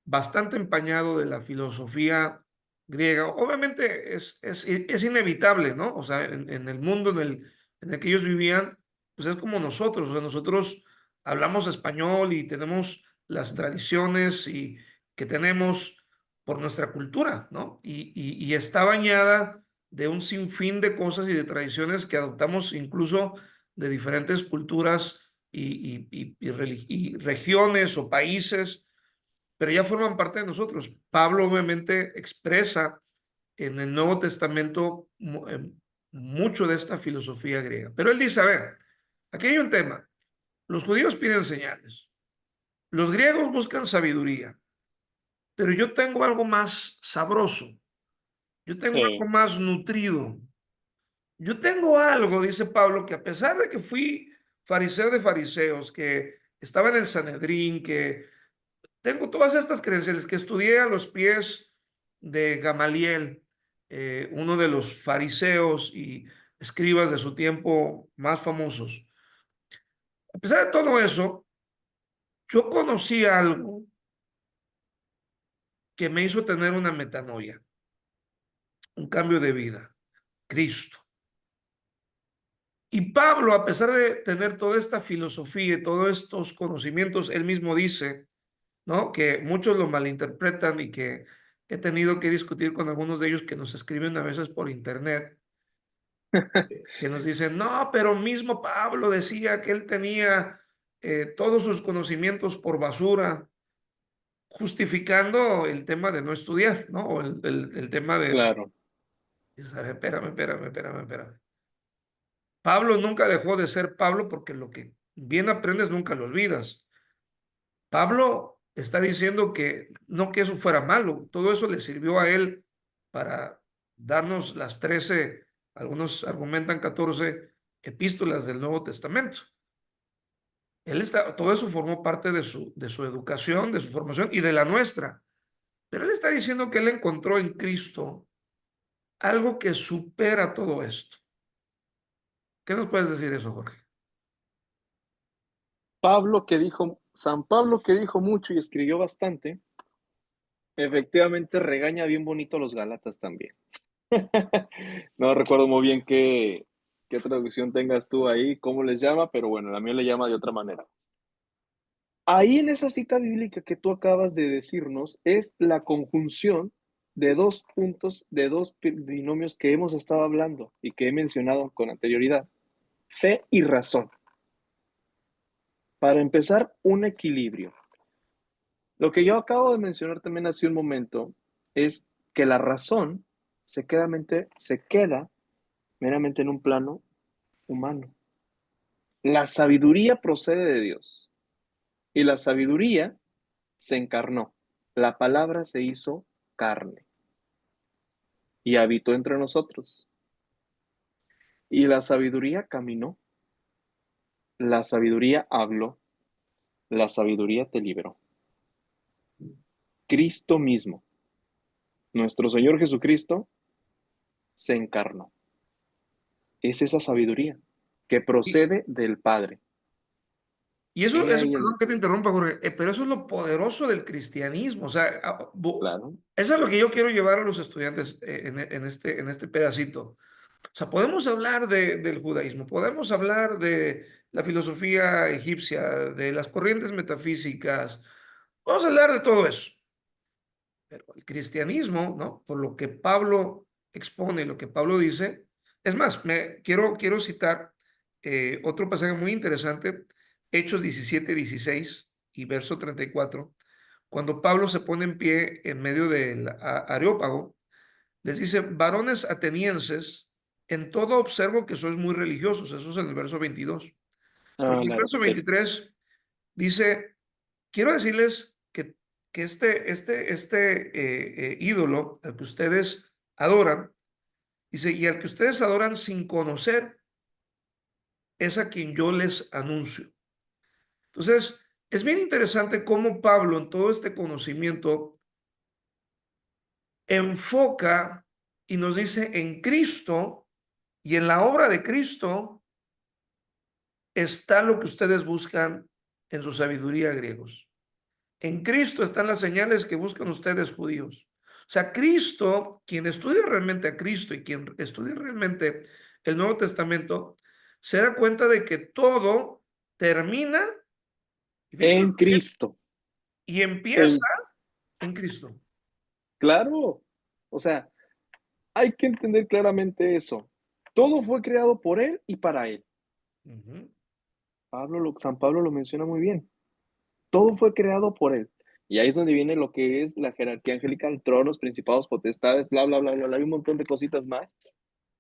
bastante empañado de la filosofía griega. Obviamente es inevitable, ¿no? O sea, en el mundo en el que ellos vivían, pues es como nosotros. O sea, nosotros hablamos español y tenemos las tradiciones y que tenemos por nuestra cultura, ¿no? Y está bañada de un sinfín de cosas y de tradiciones que adoptamos incluso de diferentes culturas y regiones o países, pero ya forman parte de nosotros. Pablo obviamente expresa en el Nuevo Testamento mucho de esta filosofía griega, pero él dice, a ver, aquí hay un tema, los judíos piden señales, los griegos buscan sabiduría, pero yo tengo algo más sabroso, yo tengo algo sí. más nutrido. Yo tengo algo, dice Pablo, que a pesar de que fui fariseo de fariseos, que estaba en el Sanedrín, que tengo todas estas credenciales, que estudié a los pies de Gamaliel, uno de los fariseos, y escribas de su tiempo más famosos. A pesar de todo eso, yo conocí algo que me hizo tener una metanoia, un cambio de vida, Cristo. Y Pablo, a pesar de tener toda esta filosofía y todos estos conocimientos, él mismo dice, ¿no? Que muchos lo malinterpretan y que he tenido que discutir con algunos de ellos que nos escriben a veces por internet, que nos dicen, no, pero mismo Pablo decía que él tenía todos sus conocimientos por basura, justificando el tema de no estudiar, ¿no? O el tema de, Claro. espérame. Pablo nunca dejó de ser Pablo porque lo que bien aprendes nunca lo olvidas. Pablo está diciendo que no que eso fuera malo, todo eso le sirvió a él para darnos las 13, algunos argumentan 14 epístolas del Nuevo Testamento. Todo eso formó parte de su educación, de su formación y de la nuestra. Pero él está diciendo que él encontró en Cristo algo que supera todo esto. ¿Qué nos puedes decir eso, Jorge? San Pablo que dijo mucho y escribió bastante, efectivamente regaña bien bonito a los Gálatas también. No recuerdo muy bien qué traducción tengas tú ahí, cómo les llama, pero bueno, la mía le llama de otra manera. Ahí en esa cita bíblica que tú acabas de decirnos es la conjunción de dos puntos, de dos binomios que hemos estado hablando y que he mencionado con anterioridad, fe y razón. Para empezar, un equilibrio. Lo que yo acabo de mencionar también hace un momento es que la razón se queda meramente en un plano humano. La sabiduría procede de Dios y la sabiduría se encarnó. La palabra se hizo carne y habitó entre nosotros. Y la sabiduría caminó, la sabiduría habló, la sabiduría te liberó. Cristo mismo, nuestro Señor Jesucristo, se encarnó. Es esa sabiduría que Y, procede del Padre. y He eso, ahí el perdón que te detalle. interrumpa, Jorge, pero eso es lo poderoso del cristianismo. O sea, Claro. eso es lo que yo quiero llevar a los estudiantes en este pedacito. O sea, podemos hablar del judaísmo, podemos hablar de la filosofía egipcia, de las corrientes metafísicas, vamos a hablar de todo eso. Pero el cristianismo, ¿no? Por lo que Pablo expone, lo que Pablo dice, es más, quiero citar otro pasaje muy interesante, Hechos 17:16 y verso 34, cuando Pablo se pone en pie en medio del Areópago, les dice, varones atenienses, en todo observo que sois muy religiosos, eso es en el verso 22, porque el Claro, verso sí. 23 dice, quiero decirles que ídolo al que ustedes adoran, dice, y al que ustedes adoran sin conocer, es a quien yo les anuncio. Entonces, es bien interesante cómo Pablo en todo este conocimiento enfoca y nos dice en Cristo y en la obra de Cristo está lo que ustedes buscan en su sabiduría, griegos. En Cristo están las señales que buscan ustedes, judíos. O sea, Cristo, quien estudie realmente a Cristo y quien estudie realmente el Nuevo Testamento, se da cuenta de que todo termina, y fíjate En Cristo. y empieza En, en Cristo. claro. O sea, hay que entender claramente eso. Todo fue creado por Él y para Él. Ujú. San Pablo lo menciona muy bien. Todo fue creado por Él. Y ahí es donde viene lo que es la jerarquía angelical, tronos, principados, potestades, bla, bla, bla, bla, bla, hay un montón de cositas más.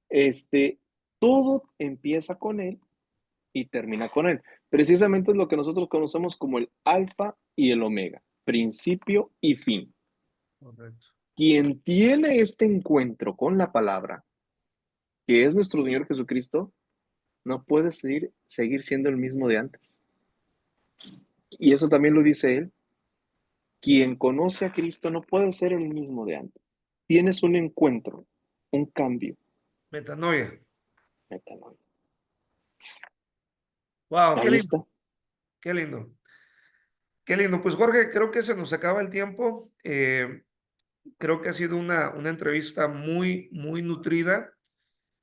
Este, todo empieza con Él y termina con Él. Precisamente es lo que nosotros conocemos como el alfa y el omega, principio y fin. Correcto. Quien tiene este encuentro con la palabra, que es nuestro Señor Jesucristo, no puede seguir siendo el mismo de antes. Y eso también lo dice Él. Quien conoce a Cristo no puede ser el mismo de antes. Tienes un encuentro, un cambio. Metanoia. Wow, ¿Ya qué lindo, listo? qué lindo. Qué lindo. Pues Jorge, creo que se nos acaba el tiempo. Creo que ha sido una entrevista muy, muy nutrida.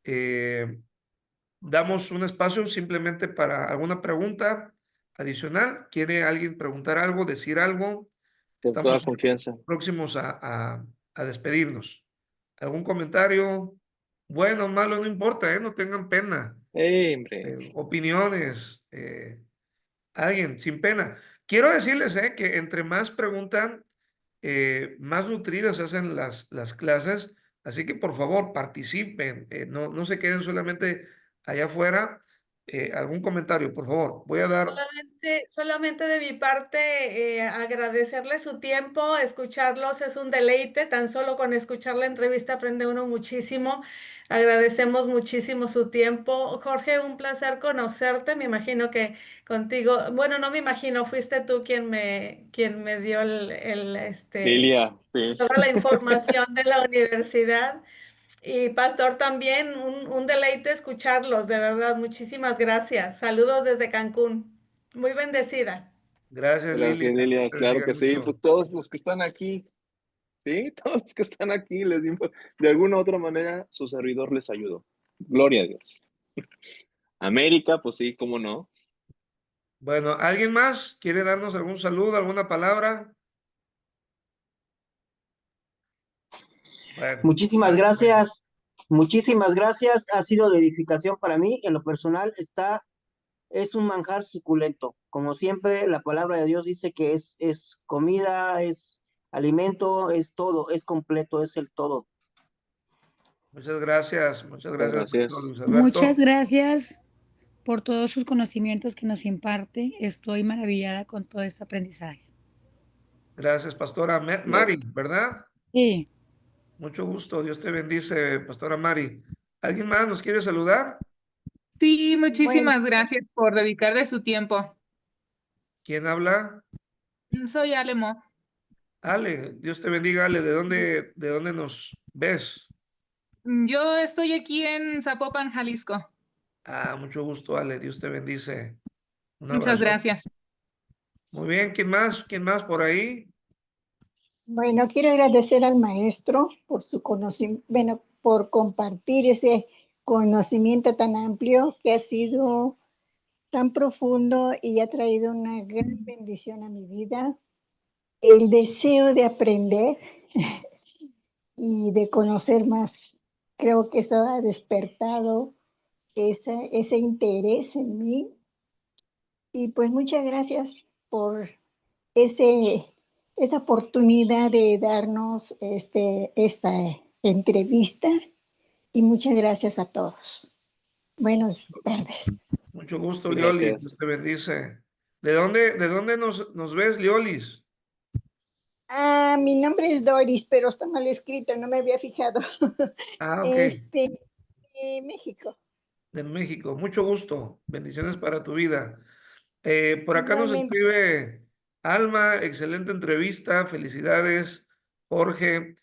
Eh, Damos un espacio simplemente para alguna pregunta adicional. ¿Quiere alguien preguntar algo, decir algo? Con toda Estamos confianza. próximos a despedirnos. ¿Algún comentario? Bueno, malo, no importa, ¿eh? No tengan pena. Hombre. Opiniones. Alguien, sin pena. Quiero decirles que entre más preguntan, más nutridas se hacen las clases. Así que por favor, participen. No se queden solamente allá afuera. Algún comentario, por favor. Voy a dar. Solamente de mi parte, agradecerle su tiempo, escucharlos es un deleite, tan solo con escuchar la entrevista aprende uno muchísimo. Agradecemos muchísimo su tiempo. Jorge, un placer conocerte, me imagino que contigo, bueno, no me imagino, fuiste tú quien me dio Lilia, sí. toda la información de la universidad. Y Pastor, también un deleite escucharlos, de verdad. Muchísimas gracias. Saludos desde Cancún. Muy bendecida. Gracias, Lili. Gracias, Lilia. Te Claro bendiga que sí. mucho. Pues todos los que están aquí, ¿sí? Todos los que están aquí, les dimos, de alguna u otra manera, su servidor les ayudó. Gloria a Dios. América, pues sí, cómo no. Bueno, ¿alguien más quiere darnos algún saludo, alguna palabra? Bueno, Muchísimas bueno. gracias. Muchísimas gracias. Ha sido de edificación para mí. En lo personal es un manjar suculento. Como siempre, la palabra de Dios dice que es comida, es alimento, es todo, es completo, es el todo. Muchas gracias, Pastor Gracias. Luis Muchas Alberto. gracias por todos sus conocimientos que nos imparte. Estoy maravillada con todo este aprendizaje. Gracias, Pastora Mari, ¿verdad? Sí. Mucho gusto. Dios te bendice, Pastora Mari. ¿Alguien más nos quiere saludar? Sí, Bueno, muchísimas gracias por dedicarle su tiempo. ¿Quién habla? Soy Alemo. Ale. Dios te bendiga, Ale. De dónde nos ves? Yo estoy aquí en Zapopan, Jalisco. Mucho gusto, Ale. Dios te bendice. Un Muchas abrazo. gracias. Muy bien. ¿Quién más? ¿Quién más por ahí? bueno, quiero agradecer al maestro por su conocimiento, bueno, por compartir ese conocimiento tan amplio que ha sido tan profundo y ha traído una gran bendición a mi vida. El deseo de aprender y de conocer más. Creo que eso ha despertado ese interés en mí. Y pues muchas gracias por esa oportunidad de darnos esta entrevista. Y muchas gracias a todos. Buenas tardes. Mucho gusto, Liolis. Dios Gracias. te bendice. ¿De dónde nos ves, Liolis? Mi nombre es Doris, pero está mal escrito, no me había fijado. Ok. México. De México. Mucho gusto. Bendiciones para tu vida. Por acá nos Igualmente. escribe Alma, excelente entrevista, felicidades, Jorge.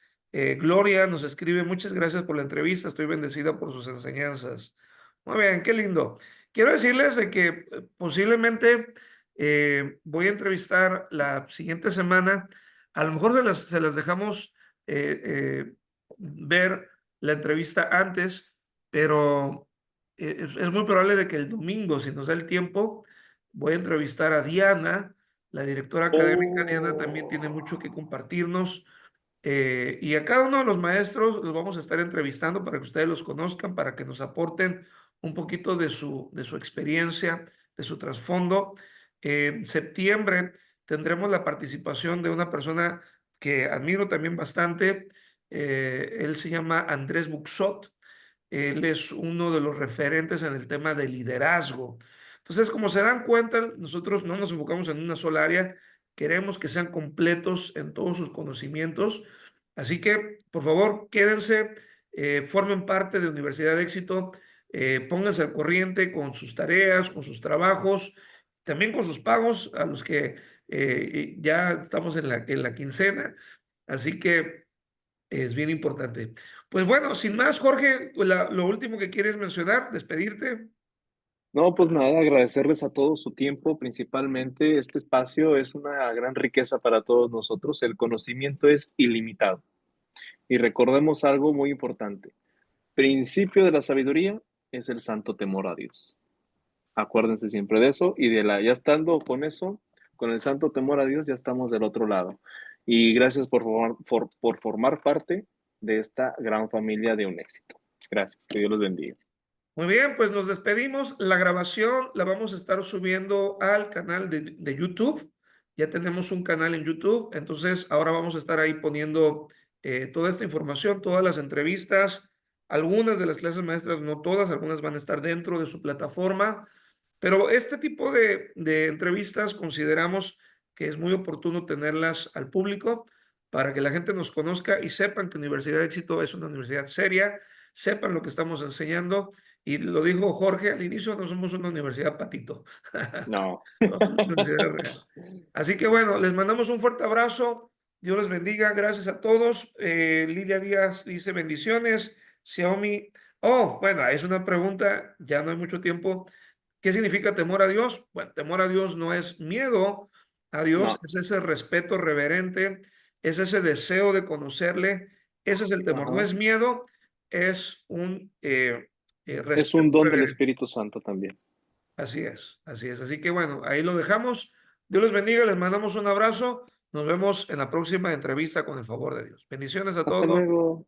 Gloria nos escribe, muchas gracias por la entrevista, estoy bendecida por sus enseñanzas. Muy bien, qué lindo. Quiero decirles de que posiblemente voy a entrevistar la siguiente semana, a lo mejor se las dejamos ver la entrevista antes, pero es muy probable de que el domingo, si nos da el tiempo, voy a entrevistar a Diana, la directora académica. Diana también tiene mucho que compartirnos. Y a cada uno de los maestros los vamos a estar entrevistando para que ustedes los conozcan, para que nos aporten un poquito de su experiencia, de su trasfondo. En septiembre tendremos la participación de una persona que admiro también bastante. Él se llama Andrés Buxot. Él es uno de los referentes en el tema de liderazgo. Entonces, como se dan cuenta, nosotros no nos enfocamos en una sola área, queremos que sean completos en todos sus conocimientos. Así que, por favor, quédense, formen parte de Universidad de Éxito, pónganse al corriente con sus tareas, con sus trabajos, también con sus pagos, a los que ya estamos en la quincena. Así que Es bien importante. Pues bueno, sin más, Jorge, pues lo último que quieres mencionar, despedirte. No, pues nada, agradecerles a todos su tiempo, principalmente este espacio es una gran riqueza para todos nosotros, el conocimiento es ilimitado. Y recordemos algo muy importante, principio de la sabiduría es el santo temor a Dios. Acuérdense siempre de eso y ya estando con eso, con el santo temor a Dios, ya estamos del otro lado. Y gracias por formar parte de esta gran familia de un éxito. Gracias, que Dios los bendiga. Muy bien, pues nos despedimos. La grabación la vamos a estar subiendo al canal de YouTube. Ya tenemos un canal en YouTube, entonces ahora vamos a estar ahí poniendo toda esta información, todas las entrevistas, algunas de las clases maestras, no todas, algunas van a estar dentro de su plataforma, pero este tipo de entrevistas consideramos que es muy oportuno tenerlas al público para que la gente nos conozca y sepan que Universidad de Éxito es una universidad seria, sepan lo que estamos enseñando. Y lo dijo Jorge al inicio, no somos una universidad patito. No. Somos una universidad real. Así que bueno, les mandamos un fuerte abrazo. Dios les bendiga. Gracias a todos. Lidia Díaz dice bendiciones. Xiaomi. Oh, bueno, es una pregunta, ya no hay mucho tiempo. ¿Qué significa temor a Dios? Bueno, temor a Dios no es miedo a Dios, No. es ese respeto reverente, es ese deseo de conocerle. Ese es el temor. No Ajá. es miedo, es un Es respeto un don del reverente. Espíritu Santo también. Así es, así es. Así que bueno, ahí lo dejamos. Dios les bendiga, les mandamos un abrazo. Nos vemos en la próxima entrevista con el favor de Dios. Bendiciones a Hasta todos. luego.